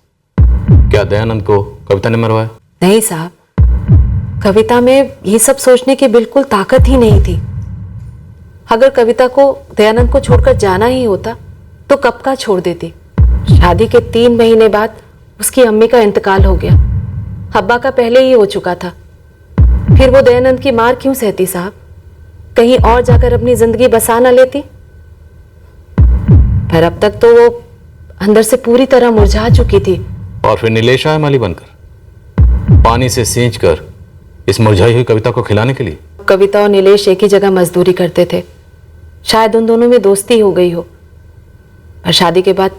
क्या दयानंद को कविता ने मरवाया? नहीं साहब, कविता में ये सब सोचने की बिल्कुल ताकत ही नहीं थी। अगर कविता को दयानंद को छोड़कर जाना ही होता तो कब का छोड़ देती। शादी के 3 महीने बाद उसकी अम्मी का इंतकाल हो गया, अब्बा का पहले ही हो चुका था। फिर वो दयानंद की मार क्यों सहती साहब? कहीं और जाकर अपनी जिंदगी बसा ना लेती? पर अब तक तो वो अंदर से पूरी तरह मुरझा चुकी थी। और फिर नीलेश आया माली बनकर, पानी से सींच कर इस मुरझाई हुई कविता को खिलाने के लिए। कविता और नीलेश एक ही जगह मजदूरी करते थे, शायद उन दोनों में दोस्ती हो गई हो। पर शादी के बाद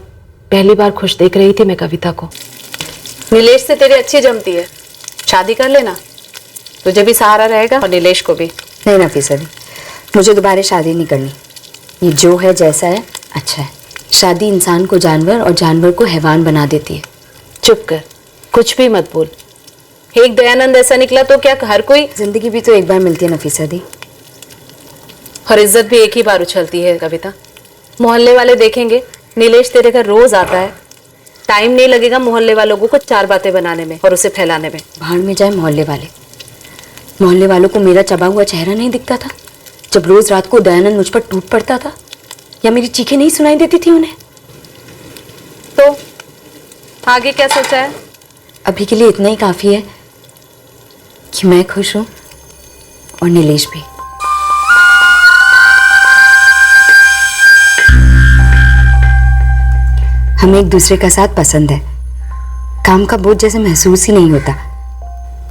पहली बार खुश देख रही थी मैं कविता को। नीलेश से तेरी अच्छी जमती है, शादी कर लेना, तुझे भी सहारा रहेगा और नीलेश को भी। नहीं नफीसा दी, मुझे दोबारा शादी नहीं करनी। ये जो है जैसा है अच्छा है। शादी इंसान को जानवर और जानवर को हैवान बना देती है। चुप कर, कुछ भी मत बोल। एक दयानंद ऐसा निकला तो क्या हर कोई? जिंदगी भी तो एक बार मिलती है नफीसा दी, और इज्जत भी एक ही बार उछलती है कविता। मोहल्ले वाले देखेंगे, नीलेश तेरे घर रोज आता है, टाइम नहीं लगेगा मोहल्ले वालों को 4 बातें बनाने में और उसे फैलाने में। भाड़ में जाए मोहल्ले वाले। मोहल्ले वालों को मेरा चबा हुआ चेहरा नहीं दिखता था जब रोज रात को दयानंद मुझ पर टूट पड़ता था, या मेरी चीखें नहीं सुनाई देती थी उन्हें? तो आगे क्या सोचा है? अभी के लिए इतना ही काफी है कि मैं खुश हूं और नीलेश भी। हमें एक दूसरे का साथ पसंद है। काम का बोझ जैसे महसूस ही नहीं होता,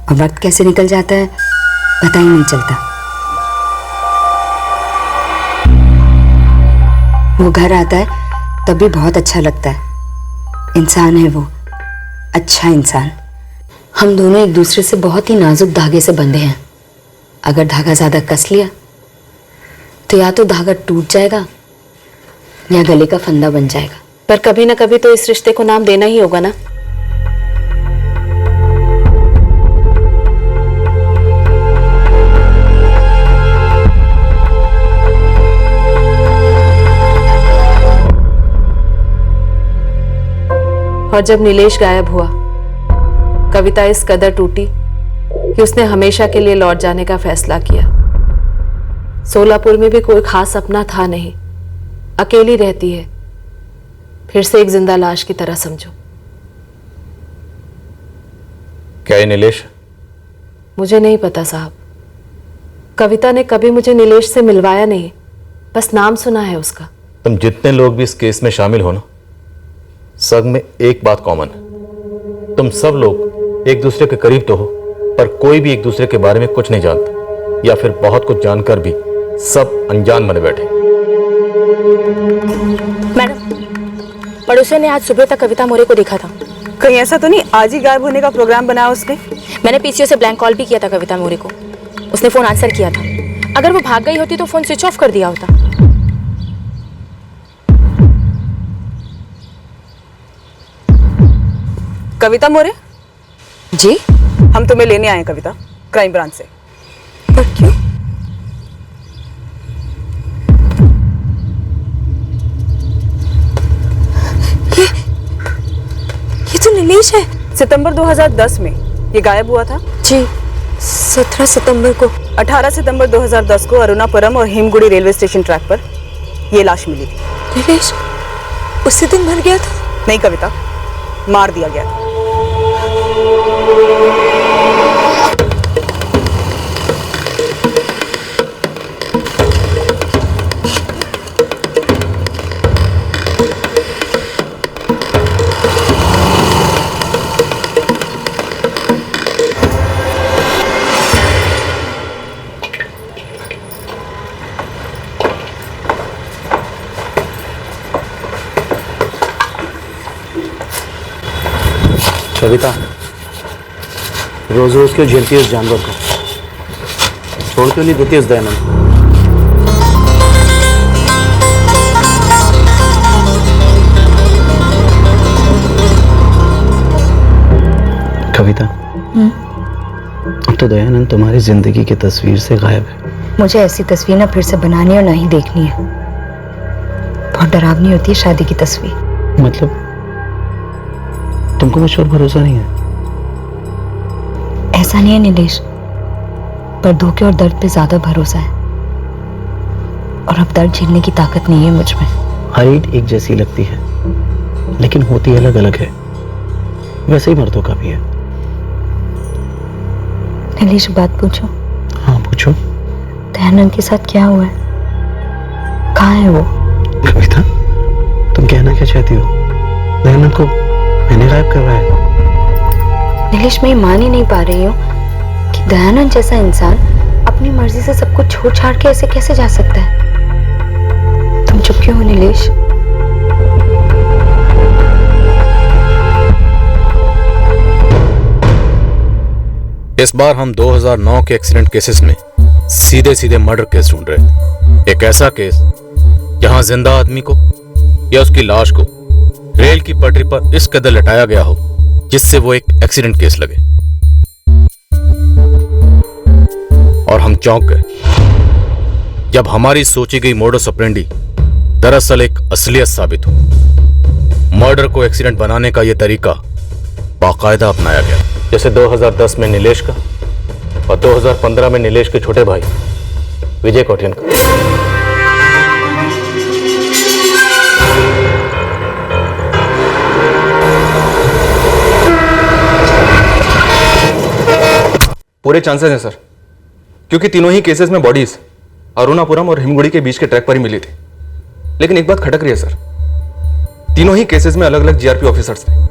और वक्त कैसे निकल जाता है पता ही नहीं चलता। वो घर आता है तब भी बहुत अच्छा लगता है। इंसान है वो, अच्छा इंसान। हम दोनों एक दूसरे से बहुत ही नाजुक धागे से बंधे हैं। अगर धागा ज्यादा कस लिया तो या तो धागा टूट जाएगा या गले का फंदा बन जाएगा। पर कभी ना कभी तो इस रिश्ते को नाम देना ही होगा ना। और जब नीलेश गायब हुआ, कविता इस कदर टूटी कि उसने हमेशा के लिए लौट जाने का फैसला किया। सोलापुर में भी कोई खास अपना था नहीं, अकेली रहती है, फिर से एक जिंदा लाश की तरह समझो। क्या ये नीलेश? मुझे नहीं पता साहब, कविता ने कभी मुझे नीलेश से मिलवाया नहीं, बस नाम सुना है उसका। तुम जितने लोग भी इस केस में शामिल हो ना, सब में एक बात कॉमन है। तुम सब लोग एक दूसरे के करीब तो हो, पर कोई भी एक दूसरे के बारे में कुछ नहीं जानता, या फिर बहुत कुछ जानकर भी सब अनजान बने बैठे। मैडम, पड़ोसियों ने आज सुबह तक कविता मोरे को देखा था। कहीं ऐसा तो नहीं आज ही गायब होने का प्रोग्राम बनाया उसने? मैंने पीसीओ से ब्लैंक कॉल भी किया था कविता मोरे को, उसने फोन आंसर किया था। अगर वो भाग गई होती तो फोन स्विच ऑफ कर दिया होता। कविता मोरे जी, हम तुम्हें लेने आए हैं कविता, क्राइम ब्रांच से। पर क्यों? ये तो नीलेश है। सितंबर 2010 में ये गायब हुआ था जी। 17 सितंबर को। 18 सितंबर 2010 को अरुणापुरम और हिमगुड़ी रेलवे स्टेशन ट्रैक पर ये लाश मिली थी। नीलेश उसी दिन मर गया था? नहीं कविता, मार दिया गया था। कविता रोज रोज क्यों झेलती है इस जानवर को? छोड़ क्यों नहीं देती इस दयानंद? कविता, अब तो दयानंद तुम्हारी जिंदगी की तस्वीर से गायब है। मुझे ऐसी तस्वीर ना फिर से बनानी और ना ही देखनी है। बहुत डरावनी होती है शादी की तस्वीर। मतलब तुमको मुझ पर भरोसा नहीं है? ऐसा नहीं है नीलेश, पर धोखे और दर्द पे ज्यादा भरोसा है, और अब दर्द झेलने की ताकत नहीं है मुझ में। हर ईंट एक जैसी लगती है, लेकिन होती अलग अलग है। वैसे ही मर्दों का भी है। नीलेश बात पूछो। हाँ पूछो। दयानंद के साथ क्या हुआ है? कहाँ है वो? कविता, तुम कहना क्या चाहती हो? दयानंद को मैंने गायब करवाया है। नीलेश, मैं मान ही नहीं पा रही हूँ कि दयानंद जैसा इंसान अपनी मर्जी से सब कुछ छोड़ छाड़ के ऐसे कैसे जा सकता है। तुम चुप क्यों हो नीलेश? इस बार हम 2009 के एक्सीडेंट केसेस में सीधे सीधे मर्डर केस ढूंढ रहे थे। एक ऐसा केस जहां जिंदा आदमी को या उसकी लाश को रेल की पटरी पर इस कदर लटाया गया हो जिससे वो एक एक्सीडेंट केस लगे। और हम चौंक गए जब हमारी सोची गई मोडस ऑपरेंडी दरअसल एक असलियत साबित हो। मर्डर को एक्सीडेंट बनाने का यह तरीका बाकायदा अपनाया गया, जैसे 2010 में नीलेश का और 2015 में नीलेश के छोटे भाई विजय कोटियन का। पूरे चांसेस हैं सर, क्योंकि तीनों ही केसेस में बॉडीज अरुणापुरम और हिमगुड़ी के बीच के ट्रैक पर ही मिली थी। लेकिन एक बात खटक रही है सर, तीनों ही केसेस में अलग अलग जीआरपी ऑफिसर्स थे।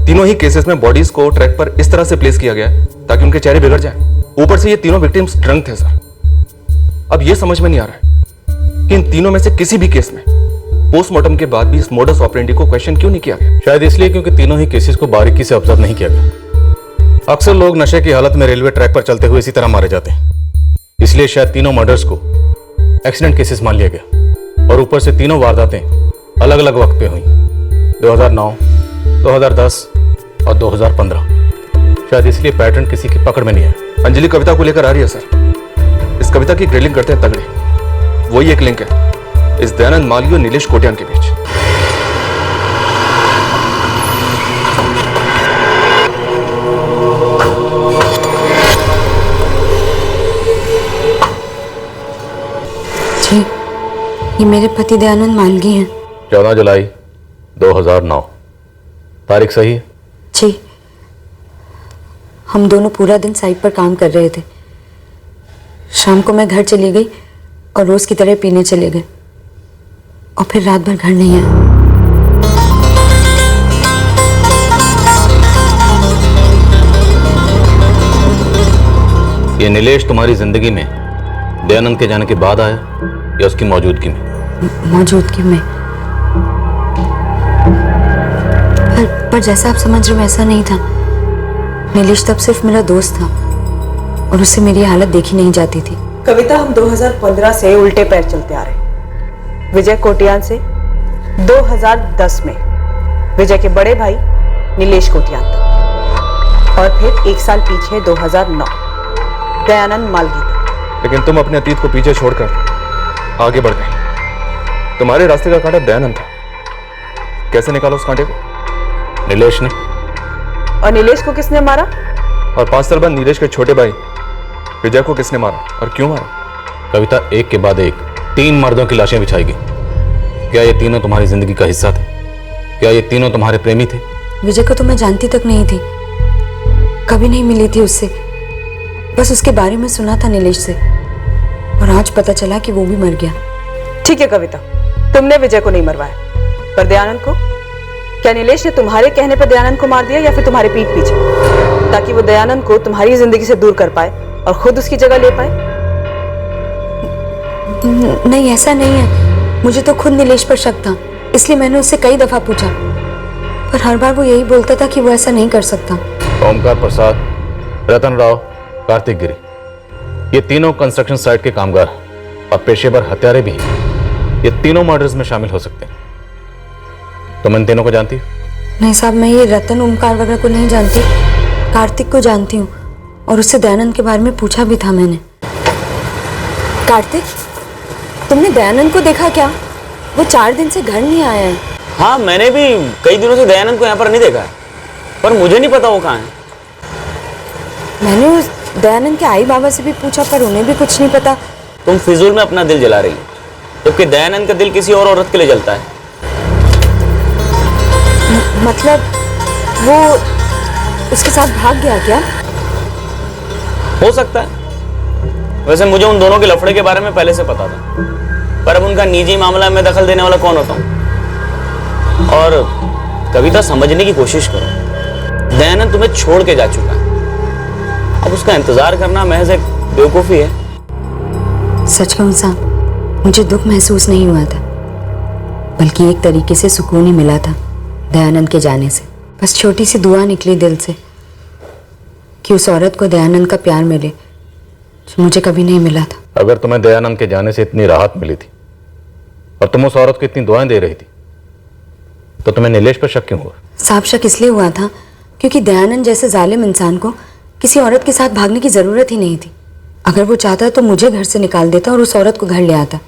तीनों ही केसेस में बॉडीज को ट्रैक पर इस तरह से प्लेस किया गया है ताकि उनके चेहरे बिगड़ जाएं। ऊपर से ये तीनों विक्टिम्स ड्रंक थे सर। अब ये समझ में नहीं आ रहा है कि इन तीनों में से किसी भी केस में पोस्टमार्टम के बाद भी इस मोडस ऑपरेंडी को क्वेश्चन क्यों नहीं किया गया। शायद इसलिए क्योंकि तीनों ही केसेस को बारीकी से ऑब्जर्व नहीं किया गया। अक्सर लोग नशे की हालत में रेलवे ट्रैक पर चलते हुए इसी तरह मारे जाते हैं, इसलिए शायद तीनों मर्डर्स को एक्सीडेंट केसेस मान लिया गया। और ऊपर से तीनों वारदातें अलग अलग वक्त पे हुई, 2009, 2010 और 2015। शायद इसलिए पैटर्न किसी की पकड़ में नहीं है। अंजलि कविता को लेकर आ रही है सर। इस कविता की ग्रिलिंग करते हैं तगड़े। वही एक लिंक है इस दयानंद मालवी और नीलेश कोटियान के बीच। जी, ये मेरे पति दयानंद मालवी हैं। 14 जुलाई 2009। तारीख सही है? जी, हम दोनों पूरा दिन साइट पर काम कर रहे थे। शाम को मैं घर चली गई और रोज की तरह पीने चले गए और फिर रात भर घर नहीं आया। ये नीलेश तुम्हारी जिंदगी में दयानंद के जाने के बाद आया या उसकी मौजूदगी में? मौजूदगी में। पर जैसा आप समझ रहे हो वैसा नहीं था। नीलेश तब सिर्फ मेरा दोस्त था और उससे मेरी हालत देखी नहीं जाती थी। कविता, हम 2015 से उल्टे पैर चलते आ रहे। विजय कोटियान से 2010 में विजय के बड़े भाई नीलेश कोटियान तक, और फिर एक साल पीछे 2009 दयानंद मालवी तक। लेकिन तुम अपने अतीत को पीछे छोड़कर आगे बढ़ गए। तुम्हारे रास्ते का कांटा दयानंद था। कैसे निकाला उस कांटे को? नीलेश ने। और नीलेश को किसने मारा? और 5 साल बाद नीलेश के छोटे भाई विजय को किसने मारा और क्यों मारा? कविता, एक के बाद एक 3 मर्दों की लाशें बिछाई गई। क्या ये तीनों तुम्हारी जिंदगी का हिस्सा थे? क्या ये तीनों तुम्हारे प्रेमी थे? विजय को तो मैं जानती तक नहीं थी, कभी नहीं मिली थी उससे। बस उसके बारे में सुना था नीलेश से, और आज पता चला कि वो भी मर गया। ठीक है कविता, तुमने विजय को नहीं मरवाया, पर दयानंद को? क्या नीलेश ने तुम्हारे कहने पर दयानंद को मार दिया या फिर तुम्हारे पीठ पीछे, ताकि वो दयानंद को तुम्हारी जिंदगी से दूर कर पाए और खुद उसकी जगह ले पाए? नहीं, ऐसा नहीं है। मुझे तो खुद नीलेश पर शक था, इसलिए मैंने उससे कई दफा पूछा, पर हर बार वो यही बोलता था कि वो ऐसा नहीं कर सकता। ओमकार प्रसाद, रतन राव, कार्तिक गिरी, ये तीनों कंस्ट्रक्शन साइट के कामगार और पेशेवर हत्यारे भी हैं। ये तीनों मर्डर्स में शामिल हो सकते हैं। तुम इन तीनों को जानती हो? नहीं साहब, मैं ये रतन ओमकार वगैरह को नहीं जानती, कार्तिक को जानती हूँ, और उससे दयानंद के बारे में पूछा भी था मैंने। कार्तिक, तुमने दयानंद को देखा क्या? वो 4 दिन से घर नहीं आया है। हाँ, मैंने भी कई दिनों से दयानंद को यहाँ पर नहीं देखा है, पर मुझे नहीं पता वो कहाँ है। मैंने उस दयानंद के आई बाबा से भी पूछा, पर उन्हें भी कुछ नहीं पता। तुम फिजूल में अपना दिल जला रही हो, जबकि दयानंद का दिल किसी और औरत के लिए जलता है। मतलब वो उसके साथ भाग गया क्या? हो सकता है। वैसे मुझे उन दोनों के लफड़े के बारे में पहले से पता था, पर अब उनका निजी मामला में दखल देने वाला कौन होता हूँ। और कविता, समझने की कोशिश करो, दयानंद तुम्हें छोड़ के जा चुका है। अब उसका इंतजार करना महज एक बेवकूफी है। सच कहूं साहब, मुझे दुख महसूस नहीं हुआ था, बल्कि एक तरीके से सुकून ही मिला था दयानंद के जाने से। बस छोटी सी दुआ निकली दिल से कि उस औरत को दयानंद का प्यार मिले जो मुझे कभी नहीं मिला था। अगर तुम्हें दयानंद के जाने से इतनी राहत मिली थी और तुम उस औरत को इतनी दुआएं दे रही थी तो तुम्हें नीलेश पर शक क्यों हुआ? साहब, शक इसलिए हुआ था क्योंकि दयानंद जैसे जालिम इंसान को किसी औरत के साथ भागने की जरूरत ही नहीं थी। अगर वो चाहता तो मुझे घर से निकाल देता और उस औरत को घर ले आता,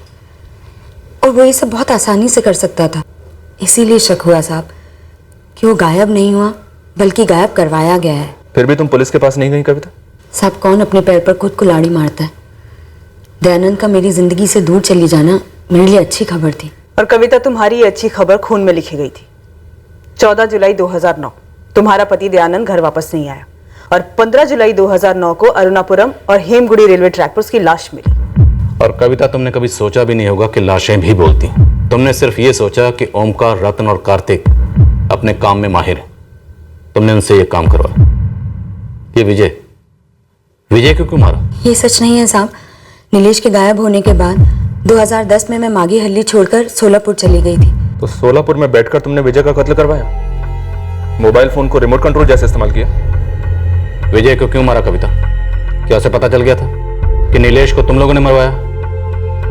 और वो ये सब बहुत आसानी से कर सकता था। इसीलिए शक हुआ साहब कि वो गायब नहीं हुआ बल्कि गायब करवाया गया है। फिर भी तुम पुलिस के पास नहीं गई कविता? साहब, कौन अपने पैर पर खुद कुल्हाड़ी मारता है? दयानंद का मेरी जिंदगी से दूर चली जाना मेरे लिए अच्छी खबर थी। और कविता, तुम्हारी ये अच्छी खबर खून में लिखी गई थी। 14 जुलाई 2009 तुम्हारा पति दयानंद घर वापस नहीं आया और 15 जुलाई 2009 को अरुणापुरम और हेमगुड़ी रेलवे ट्रैक पर उसकी लाश मिली। और कविता, तुमने कभी सोचा भी नहीं होगा कि लाशें भी बोलती। तुमने सिर्फ ये सोचा कि ओमकार, रतन और कार्तिक अपने काम में माहिर हैं। तुमने उनसे ये काम करवाया। ये विजय क्यों मारा? ये सच नहीं है साहब। नीलेश के गायब होने के बाद 2010 में मैं मागी हल्ली छोड़कर सोलापुर चली गई थी। तो सोलापुर में बैठकर तुमने विजय का कत्ल करवाया? मोबाइल फोन को रिमोट कंट्रोल जैसे इस्तेमाल किया? विजय को क्यों मारा कविता? क्या उसे पता चल गया था कि नीलेश को तुम लोगों ने मरवाया?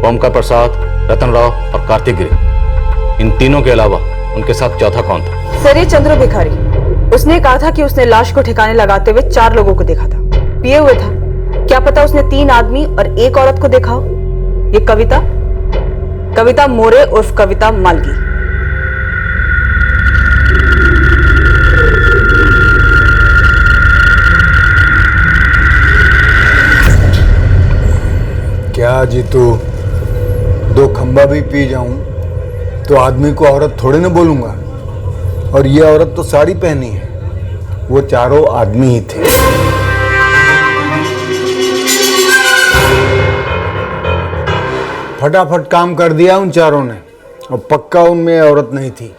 ओमकार प्रसाद, रतन राव और कार्तिक गिरी, इन तीनों के अलावा उनके साथ चौथा कौन था? सर, ये चंद्र भिखारी। उसने कहा था कि उसने लाश को ठिकाने लगाते हुए 4 लोगों को देखा था। पिए हुए था। क्या पता उसने 3 आदमी और 1 औरत को देखा हो। ये कविता मोरे उर्फ कविता मालगी। क्या जीतू, 2 खंबा भी पी जाऊं तो आदमी को औरत थोड़े ना बोलूंगा। और ये औरत तो साड़ी पहनी है, वो चारों आदमी ही थे। फटाफट काम कर दिया उन चारों ने, और पक्का उनमें औरत नहीं थी।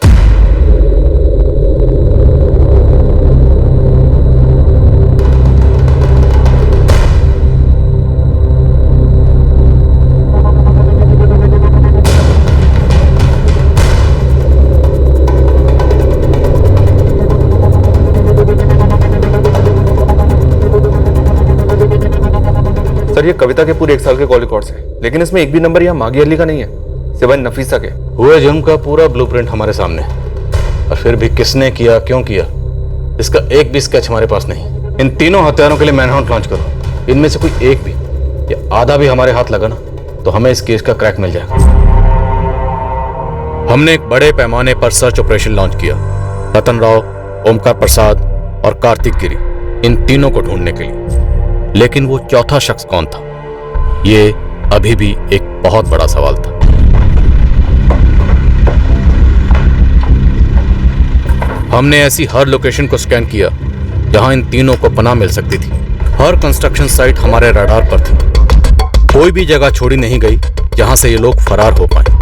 सर, ये कविता के पूरे 1 साल के कॉल रिकॉर्ड्स हैं, लेकिन इसमें एक भी नंबर यहाँ मागी अली का नहीं है सिवाय नफीसा के। हुए जुर्म का पूरा ब्लूप्रिंट हमारे सामने है, और फिर भी किसने किया, क्यों किया, इसका एक भी स्केच हमारे पास नहीं। इन तीनों हत्यारों के लिए मैनहंट लॉन्च करो। इनमें से कोई एक भी या आधा भी हमारे हाथ लगा ना तो हमें इस केस का क्रैक मिल जाएगा। हमने एक बड़े पैमाने पर सर्च ऑपरेशन लॉन्च किया, रतन राव, ओमकार प्रसाद और कार्तिक गिरी, इन तीनों को ढूंढने के लिए। लेकिन वो चौथा शख्स कौन था, ये अभी भी एक बहुत बड़ा सवाल था। हमने ऐसी हर लोकेशन को स्कैन किया जहां इन तीनों को पनाह मिल सकती थी। हर कंस्ट्रक्शन साइट हमारे रडार पर थी। कोई भी जगह छोड़ी नहीं गई जहां से ये लोग फरार हो पाए।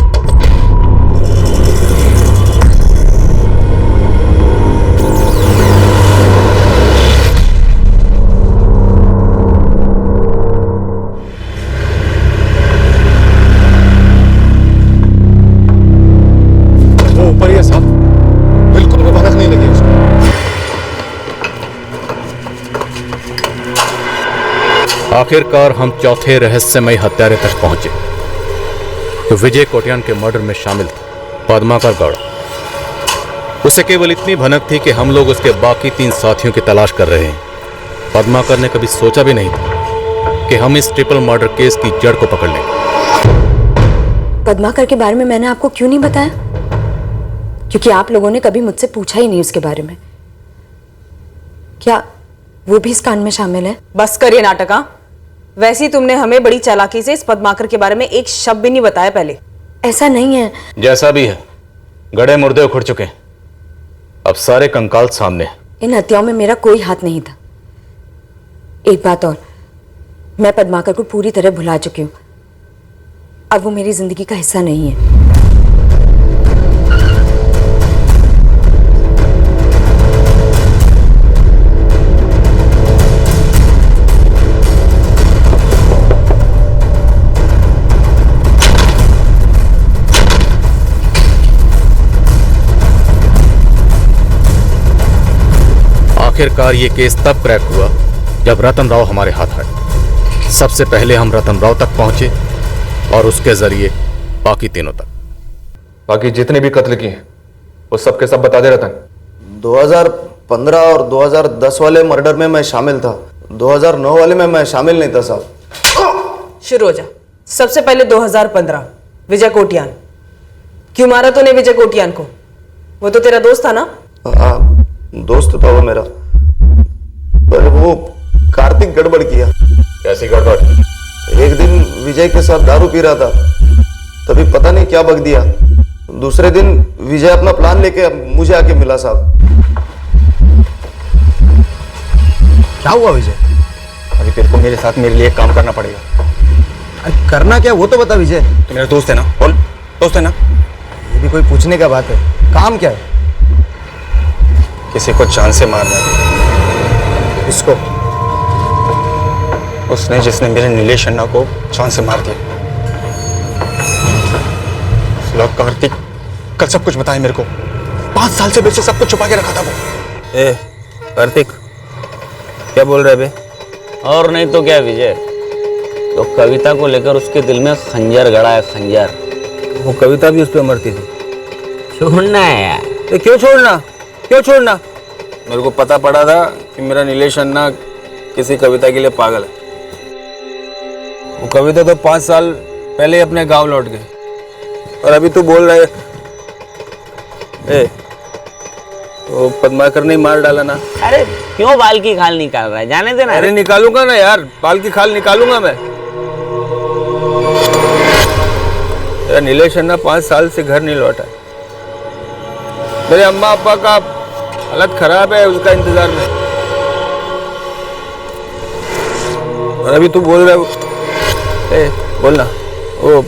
आखिरकार हम चौथे रहस्यमय हत्यारे तक पहुंचे तो विजय कोटियान के मर्डर में शामिल था पद्माकर गौड़। उसे केवल इतनी भनक थी कि हम लोग उसके बाकी 3 साथियों की तलाश कर रहे हैं। पद्माकर ने कभी सोचा भी नहीं था कि हम इस ट्रिपल मर्डर केस की जड़ को पकड़ लेंगे। पद्माकर के बारे में मैंने आपको क्यों नहीं बताया? क्योंकि आप लोगों ने कभी मुझसे पूछा ही नहीं उसके बारे में। क्या वो भी इस कांड में शामिल है? बस करिए नाटक। वैसे ही तुमने हमें बड़ी चालाकी से इस पद्माकर के बारे में एक शब्द भी नहीं बताया पहले। ऐसा नहीं है। जैसा भी है, गड़े मुर्दे उखड़ चुके हैं, अब सारे कंकाल सामने हैं। इन हत्याओं में मेरा कोई हाथ नहीं था। एक बात और, मैं पद्माकर को पूरी तरह भुला चुकी हूं। अब वो मेरी जिंदगी का हिस्सा नहीं है। आखिरकार ये केस तब क्रैक हुआ जब रतन राव हमारे हाथ आए। सबसे पहले हम रतन राव तक पहुंचे और उसके जरिए बाकी तीनों तक। बाकी जितने भी कत्ल किए वो सब के सब बता दे रतन। 2015 और 2010 वाले मर्डर में मैं शामिल था, 2009 वाले में मैं शामिल नहीं था साहब। शुरू हो जा। सबसे पहले 2015 विजय कोटियान। क्यों मारा तूने विजय कोटियान को? वो तो तेरा दोस्त था ना? हाँ, दोस्त था वो मेरा, पर वो कार्तिक गड़बड़ किया। कैसी गड़बड़? एक दिन विजय के साथ दारू पी रहा था, तभी पता नहीं क्या बक दिया। दूसरे दिन विजय अपना प्लान लेके मुझे आके मिला साहब। क्या हुआ विजय? अभी तेरे को मेरे साथ मेरे लिए एक काम करना पड़ेगा। अरे करना क्या वो तो बता विजय। तो मेरा दोस्त है ना, बोल। दोस्त है ना? ये भी कोई पूछने का बात है? काम क्या है? किसी को जान से मारना है। इसको? उसने जिसने मेरे नीलेश अन्ना को जान से मार दिया। कार्तिक कल सब कुछ बताया मेरे को। 5 साल से मुझसे सब कुछ छुपा के रखा था वो। ए कार्तिक, क्या बोल रहे बे? और नहीं तो क्या विजय, तो कविता को लेकर उसके दिल में खंजर गड़ा है, खंजर। वो कविता भी उस पर मरती थी। छोड़ना है यार। ए, क्यों छोड़ना? क्यों छोड़ना? मेरे को पता पड़ा था कि मेरा नीलेश अन्ना किसी कविता के लिए पागल है। वो कविता तो 5 साल पहले ही अपने गांव लौट गए, और अभी तू बोल रहे वो पद्माकर ने मार डाला ना। अरे क्यों बाल की खाल निकाल रहा है? जाने देना। अरे निकालूंगा ना यार, बाल की खाल निकालूंगा मैं। मेरा नीलेश अन्ना 5 साल से घर नहीं लौटा। मेरे अम्मा अब्बा का हालत खराब है उसका इंतजार में, और अभी तू बोल रहा है बोलना वो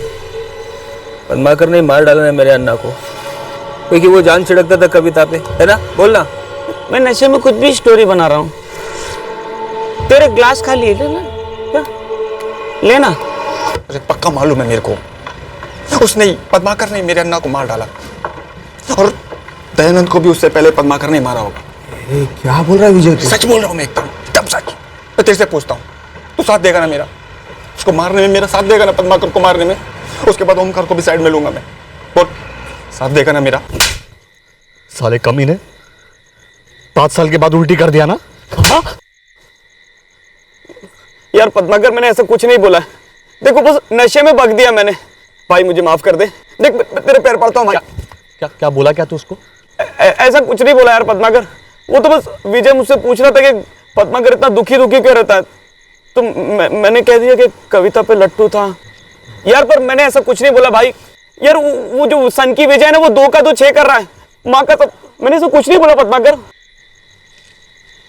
पद्माकर ने मार डाला है मेरे अन्ना को, क्योंकि वो जान छिड़कता था कविता पे, है ना? बोलना। मैं नशे में खुद भी स्टोरी बना रहा हूँ। तेरे ग्लास खाली है, ले लेना। अरे पक्का मालूम है मेरे को, उसने पद्माकर ने मेरे अन्ना को मार डाला, और दयानंद को भी उससे पहले पद्माकर ने मारा होगा। क्या बोल रहा है विजय? सच बोल रहा हूँ मैं, एकदम सच। मैं तेरे से पूछता हूँ, तू साथ देगा ना मेरा? उसको मारने में मेरा साथ देगा ना? पद्माकर को मारने में? उसके बाद ओमकार को भी साइड में लूंगा मैं। बोल, साथ देगा ना मेरा? साले कमीने, 5 साल के बाद उल्टी कर दिया ना? हाँ? यार पद्माकर, मैंने ऐसा कुछ नहीं बोला। देखो बस नशे में बक दिया मैंने। भाई मुझे माफ कर दे। देख तेरे पैर पड़ता हूँ भाई। क्या क्या बोला क्या तू उसको? ऐसा कुछ नहीं बोला यार पद्माकर। वो तो बस विजय मुझसे पूछ रहा था कि पद्माकर इतना दुखी क्यों रहता है, तो मैंने कह दिया कि कविता पे लट्टू था यार। पर मैंने ऐसा कुछ नहीं बोला भाई। यार वो जो सन की विजय है ना, वो 2 का 2 6 कर रहा है। माँ का तो मैंने ऐसा कुछ नहीं बोला पद्माकर।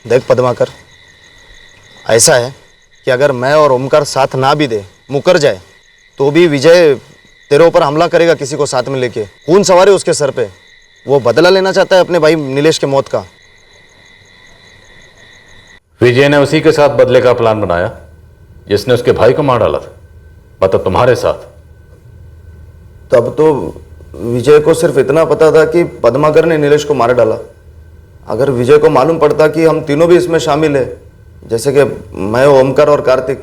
देख पद्माकर, ऐसा है कि अगर मैं और ओमकार साथ ना भी दे, मुकर जाए, तो भी विजय तेरे ऊपर हमला करेगा किसी को साथ में लेके। खून सवार है उसके सर पे। वो बदला लेना चाहता है अपने भाई नीलेश के मौत का। विजय ने उसी के साथ बदले का प्लान बनाया जिसने उसके भाई को मार डाला था, मतलब तुम्हारे साथ। तब तो विजय को सिर्फ इतना पता था कि पद्माकर ने नीलेश को मार डाला। अगर विजय को मालूम पड़ता कि हम तीनों भी इसमें शामिल है, जैसे कि मैं, ओमकार और कार्तिक,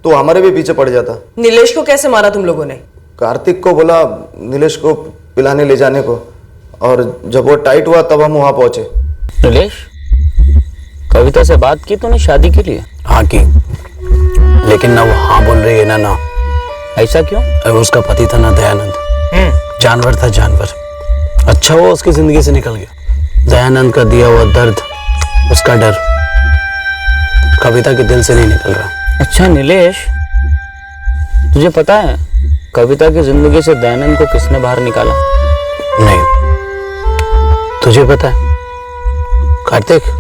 तो हमारे भी पीछे पड़ जाता। नीलेश को कैसे मारा तुम लोगों ने? कार्तिक को बोला नीलेश को पिलाने ले जाने को, और जब वो टाइट हुआ तब हम वहां पहुंचे। नीलेश, कविता से बात की तूने शादी के लिए? हाँ की, लेकिन ना वो हाँ बोल रही है ना। ऐसा क्यों? उसका पति था ना दयानंद, जानवर था जानवर। अच्छा वो उसकी जिंदगी से निकल गया। दयानंद का दिया हुआ दर्द, उसका डर कविता के दिल से नहीं निकल रहा। अच्छा नीलेश, तुझे पता है कविता की जिंदगी से दयानंद को किसने बाहर निकाला? नहीं, तुझे पता है कार्तिक?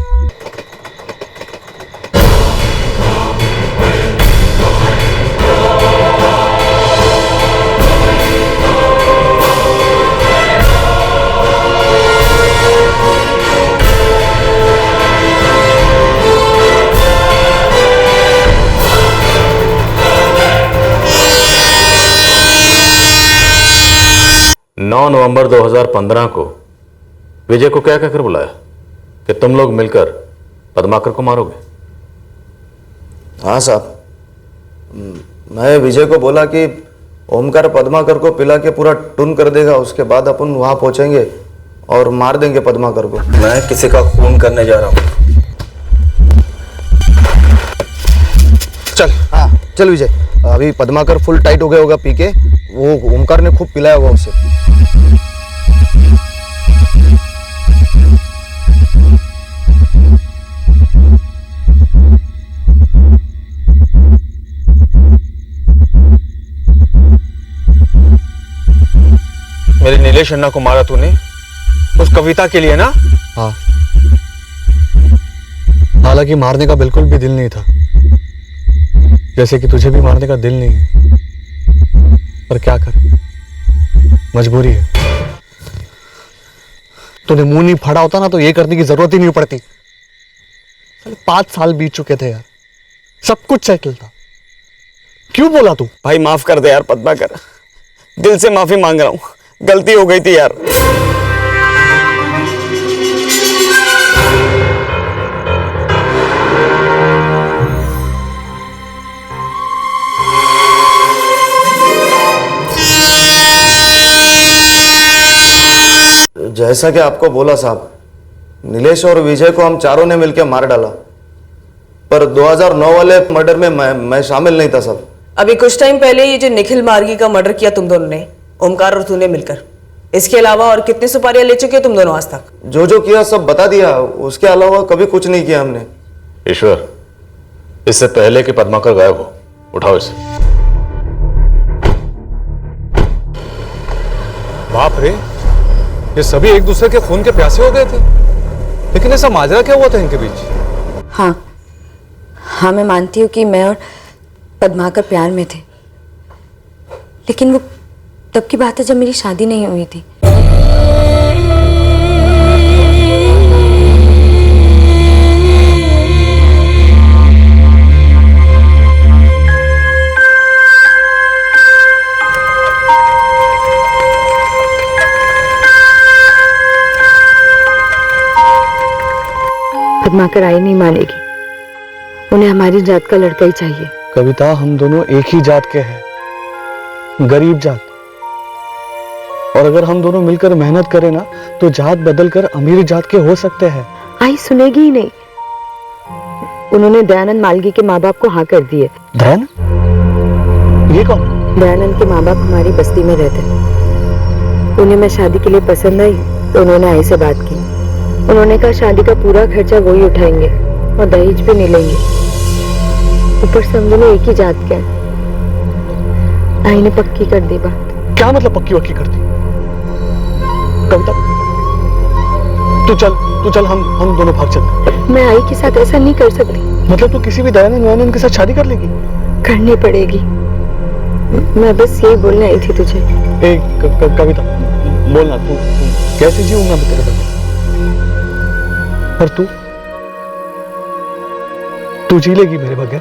नवंबर 2015 को विजय को क्या कहकर बुलाया कि तुम लोग मिलकर पद्माकर को मारोगे? हाँ साहब, मैं विजय को बोला कि ओमकार पद्माकर को पिला के पूरा टून कर देगा, उसके बाद अपन वहां पहुंचेंगे और मार देंगे पद्माकर को। मैं किसी का खून करने जा रहा हूँ। चल हाँ चल विजय, अभी पद्माकर फुल टाइट हो गया होगा पी के, वो ओमकार ने खूब पिलाया होगा उसे। मेरी नीलेश अन्ना को मारा तूने उस कविता के लिए ना? हाँ, हालांकि मारने का बिल्कुल भी दिल नहीं था, जैसे कि तुझे भी मारने का दिल नहीं है, पर क्या कर, मजबूरी है। तूने मुंह नहीं फाड़ा होता ना तो ये करने की जरूरत ही नहीं पड़ती। 5 साल बीत चुके थे यार, सब कुछ सेटल था, क्यों बोला तू? भाई माफ कर दे यार पद्माकर, दिल से माफी मांग रहा हूँ, गलती हो गई थी यार। जैसा कि आपको बोला साहब, नीलेश और विजय को हम चारों ने मिलकर मार डाला, पर 2009 वाले मर्डर में मैं शामिल नहीं था साहब। अभी कुछ टाइम पहले ये जो निखिल मार्गी का मर्डर किया तुम दोनों ने, ओमकार और तूने मिलकर, इसके अलावा और कितनी सुपारियां ले चुके हो तुम दोनों आज तक? जो किया सब बता दिया, उसके अलावा कभी कुछ नहीं किया हमने। ईश्वर, इससे पहले कि पद्माकर गायब हो, उठाओ इसे। बाप रे, ये सभी एक दूसरे के खून के प्यासे हो गए थे, लेकिन ऐसा माजरा क्या हुआ था इनके बीच? हाँ हाँ, मैं मानती हूँ कि मैं और पद्माकर प्यार में थे, लेकिन वो तब की बात है जब मेरी शादी नहीं हुई थी। पद्माकर आई नहीं मानेगी, उन्हें हमारी जात का लड़का ही चाहिए। कविता, हम दोनों एक ही जात के हैं, गरीब जात, और अगर हम दोनों मिलकर मेहनत करें ना तो जात बदलकर अमीर जात के हो सकते हैं। आई सुनेगी ही नहीं। उन्होंने दयानंद मालगी के माँ बाप को हाँ कर दिए। दयानंद? ये कौन? दयानंद के माँ बाप हमारी बस्ती में रहते, उन्हें मैं शादी के लिए पसंद आई तो उन्होंने आई से बात की। उन्होंने कहा शादी का पूरा खर्चा वो ही उठाएंगे और दहेज भी नहीं लेंगे। ऊपर से हम दोनों एक ही जात के हैं। आई ने पक्की कर दी बात। क्या मतलब पक्की वक्की कर दी? कविता, तू चल हम दोनों भाग चलते। मैं आई के साथ ऐसा नहीं कर सकती। मतलब तू किसी भी दयानंद के साथ शादी कर लेगी? करनी पड़ेगी। मैं बस यही बोलने आई थी तुझे। कविता, बोलना, तू कैसे जीऊंगा मैं तेरे बगैर? और तू जी लेगी मेरे बगैर?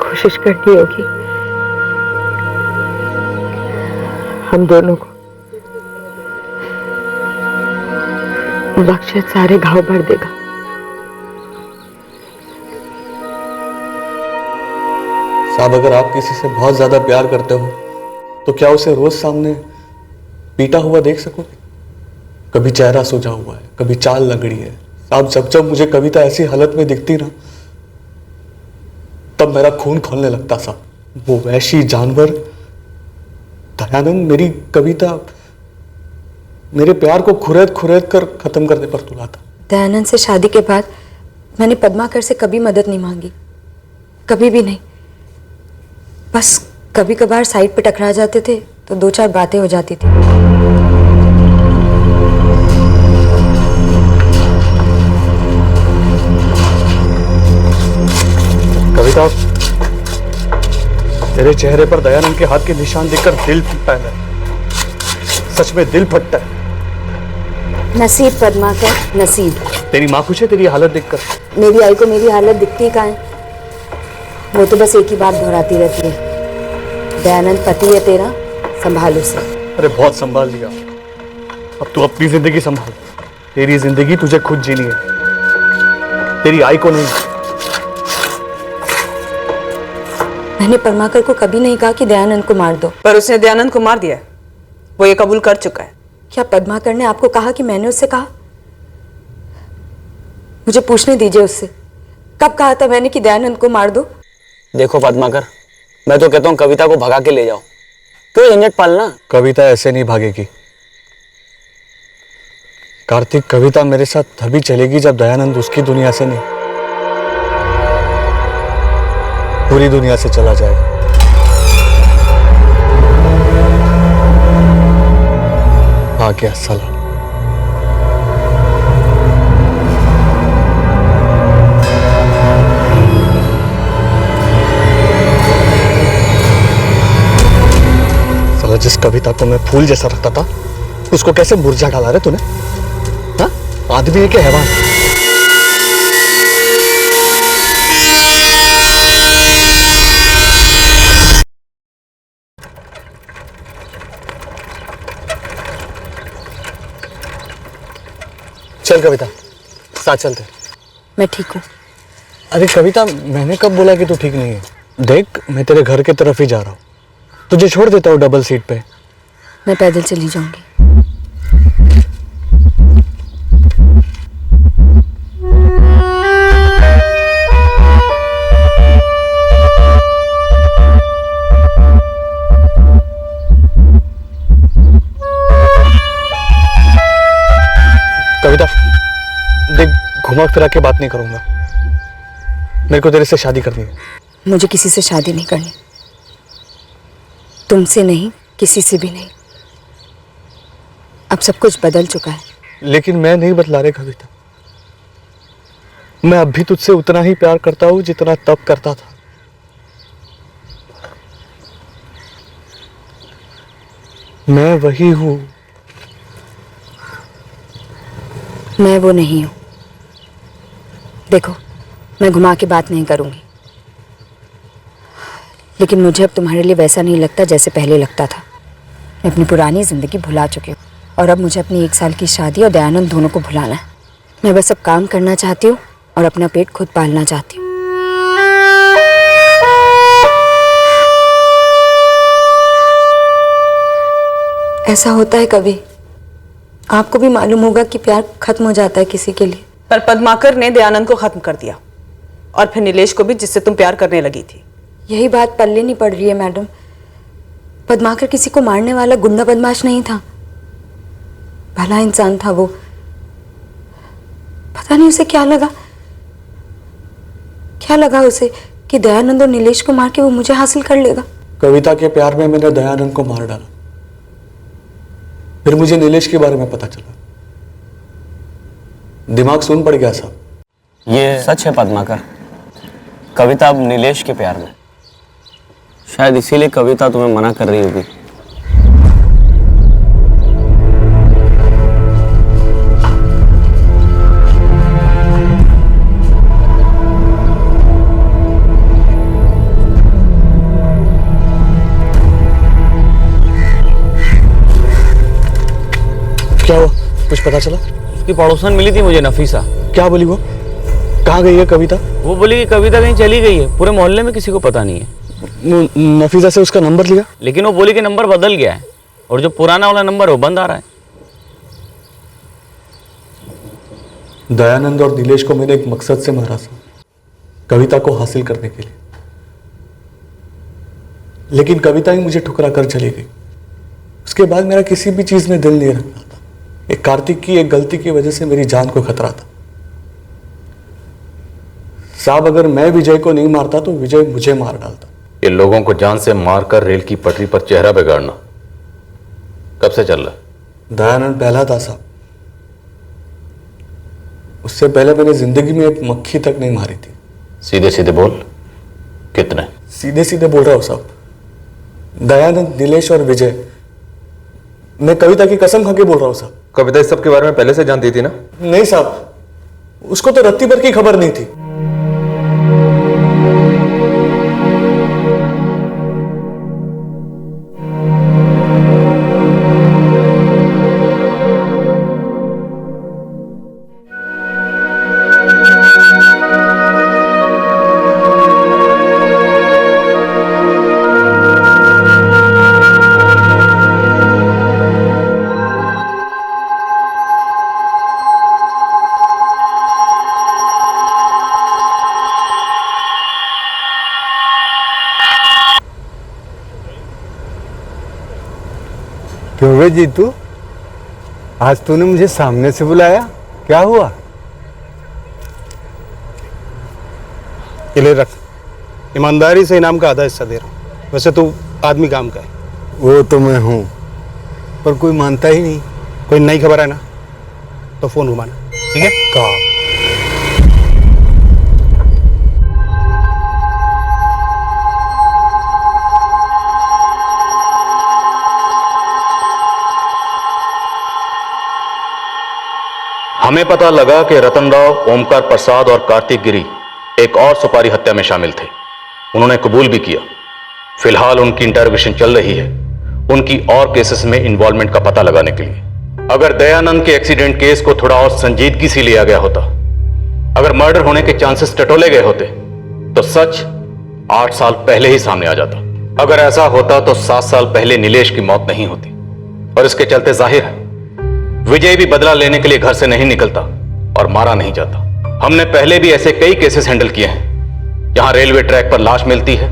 कोशिश करनी होगी। हम दोनों को वक्त शायद सारे घाव भर देगा। साहब, अगर आप किसी से बहुत ज्यादा प्यार करते हो तो क्या उसे रोज सामने पीटा हुआ देख सकोगे? कभी चेहरा सूजा हुआ है, कभी चाल लगड़ी है। साहब, जब मुझे कविता ऐसी हालत में दिखती ना, तब मेरा खून खोलने लगता साहब। वो वैशी जानवर दयानंद मेरी कविता, मेरे प्यार को खुरेद कर खत्म करने पर तुला था। दयानंद से शादी के बाद मैंने पद्माकर से कभी मदद नहीं मांगी, कभी भी नहीं। बस कभी कभार साइड पे टकरा जाते थे तो 2-4 बातें हो जाती थी। कविता, तेरे चेहरे पर दयानंद के हाथ के निशान देखकर दिल फटता है। सच में दिल फटता है। नसीब पद्माकर, नसीब। तेरी माँ खुश है तेरी हालत देखकर? मेरी आई को मेरी हालत दिखती कहाँ है? वो तो बस एक ही बात दोहराती रहती है, दयानंद पति है तेरा, संभाल उसे। अरे बहुत संभाल लिया, अब तू अपनी जिंदगी संभाल। तेरी जिंदगी तुझे खुद जीनी है, तेरी आई को नहीं। मैंने परमाकर को कभी नहीं कहा कि दयानंद को मार दो। पर उसने दयानंद को मार दिया है, वो ये कबूल कर चुका है। क्या पद्माकर ने आपको कहा कि मैंने उससे कहा? मुझे पूछने दीजिए उससे, कब कहा था मैंने कि दयानंद को मार दो? देखो पद्माकर, मैं तो कहता हूँ कविता को भगा के ले जाओ, क्यों झंझट पालना। कविता ऐसे नहीं भागेगी कार्तिक। कविता मेरे साथ तभी चलेगी जब दयानंद उसकी दुनिया से नहीं, पूरी दुनिया से चला जाएगा। आ गया साला। साला जिस कविता को मैं फूल जैसा रखता था उसको कैसे मुरझा डाला रे तूने? हाँ? आदमी है क्या हैवान? चल कविता, साथ चलते। मैं ठीक हूँ। अरे कविता, मैंने कब बोला कि तू ठीक नहीं है? देख, मैं तेरे घर की तरफ ही जा रहा हूँ, तुझे छोड़ देता हूँ डबल सीट पे। मैं पैदल चली जाऊंगी। कविता देख, घुमा फिरा के बात नहीं करूंगा, मेरे को तेरे से शादी करनी है। मुझे किसी से शादी नहीं करनी, तुमसे नहीं, किसी से भी नहीं। अब सब कुछ बदल चुका है। लेकिन मैं नहीं बदला रे कविता, मैं अब भी तुझसे उतना ही प्यार करता हूं जितना तब करता था। मैं वही हूं। मैं वो नहीं हूं। देखो, मैं घुमा के बात नहीं करूंगी, लेकिन मुझे अब तुम्हारे लिए वैसा नहीं लगता जैसे पहले लगता था। मैं अपनी पुरानी जिंदगी भुला चुकी हूँ और अब मुझे अपनी 1 साल की शादी और दयानंद दोनों को भुलाना है। मैं बस अब काम करना चाहती हूँ और अपना पेट खुद पालना चाहती हूँ। ऐसा होता है कभी, आपको भी मालूम होगा कि प्यार खत्म हो जाता है किसी के लिए। पर पद्माकर ने दयानंद को खत्म कर दिया और फिर नीलेश को भी, जिससे तुम प्यार करने लगी थी। यही बात पल्ले नहीं पड़ रही है मैडम। पद्माकर किसी को मारने वाला गुंडा बदमाश नहीं था, भला इंसान था वो। पता नहीं उसे क्या लगा उसे कि दयानंद और नीलेश को मार के वो मुझे हासिल कर लेगा। कविता के प्यार में मैंने दयानंद को मार डाला, फिर मुझे नीलेश के बारे में पता चला, दिमाग सुन पड़ गया साहब। ये सच है पद्माकर, कविता अब नीलेश के प्यार में, शायद इसीलिए कविता तुम्हें मना कर रही होगी। क्या हुआ, कुछ पता चला? उसकी पड़ोसन मिली थी मुझे, नफीसा। क्या बोली वो? कहाँ गई है कविता? वो बोली कि कविता कहीं चली गई है, पूरे मोहल्ले में किसी को पता नहीं है। नफीसा से उसका नंबर लिया, लेकिन वो बोली कि नंबर बदल गया है और जो पुराना वाला नंबर है वो बंद आ रहा है। दयानंद और नीलेश को मैंने एक मकसद से मारा था, कविता को हासिल करने के लिए, लेकिन कविता ही मुझे ठुकरा कर चली गई। उसके बाद मेरा किसी भी चीज में दिल नहीं रखता था। एक कार्तिक की एक गलती की वजह से मेरी जान को खतरा था। साहब, अगर मैं विजय को नहीं मारता तो विजय मुझे मार डालता। ये लोगों को जान से मारकर रेल की पटरी पर चेहरा बिगाड़ना कब से चल रहा है? दयानंद पहला था साहब, उससे पहले मैंने जिंदगी में एक मक्खी तक नहीं मारी थी। सीधे सीधे बोल, कितने? सीधे सीधे बोल रहा हूं साहब, दयानंद, नीलेश और विजय। मैं कविता की कसम खा के बोल रहा हूं साहब। कविता इस सब के बारे में पहले से जानती थी ना? नहीं साहब, उसको तो रत्ती भर की खबर नहीं थी। क्यों बे जीतू, आज तूने मुझे सामने से बुलाया, क्या हुआ? ये ले रख, ईमानदारी से इनाम का आधा हिस्सा दे रहा हूँ। वैसे तू आदमी काम का है। वो तो मैं हूँ, पर कोई मानता ही नहीं। कोई नई खबर है ना तो फोन घुमाना, ठीक है? कहा हमें पता लगा कि रतन राव, ओमकार प्रसाद और कार्तिक गिरी एक और सुपारी हत्या में शामिल थे। उन्होंने कबूल भी किया। फिलहाल उनकी इंटरोगेशन चल रही है, उनकी और केसेस में इन्वॉल्वमेंट का पता लगाने के लिए। अगर दयानंद के एक्सीडेंट केस को थोड़ा और संजीदगी से लिया गया होता, अगर मर्डर होने के चांसेस टटोले गए होते, तो सच 8 साल पहले ही सामने आ जाता। अगर ऐसा होता तो 7 साल पहले नीलेश की मौत नहीं होती। और इसके चलते जाहिर है विजय भी बदला लेने के लिए घर से नहीं निकलता और मारा नहीं जाता। हमने पहले भी ऐसे कई केसेस हैंडल किए हैं जहां रेलवे ट्रैक पर लाश मिलती है,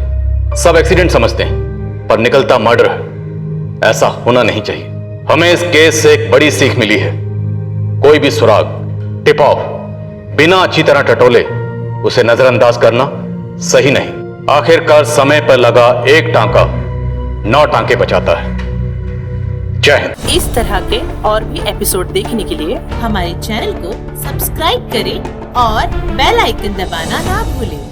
सब एक्सीडेंट समझते हैं, पर निकलता मर्डर है। ऐसा होना नहीं चाहिए। हमें इस केस से एक बड़ी सीख मिली है। कोई भी सुराग, टिपाव बिना अच्छी तरह टटोले उसे नजरअंदाज करना सही नहीं। आखिरकार समय पर लगा एक टांका 9 टांके बचाता है। जय हिंद। इस तरह के और भी एपिसोड देखने के लिए हमारे चैनल को सब्सक्राइब करें और बेल आइकन दबाना ना भूलें।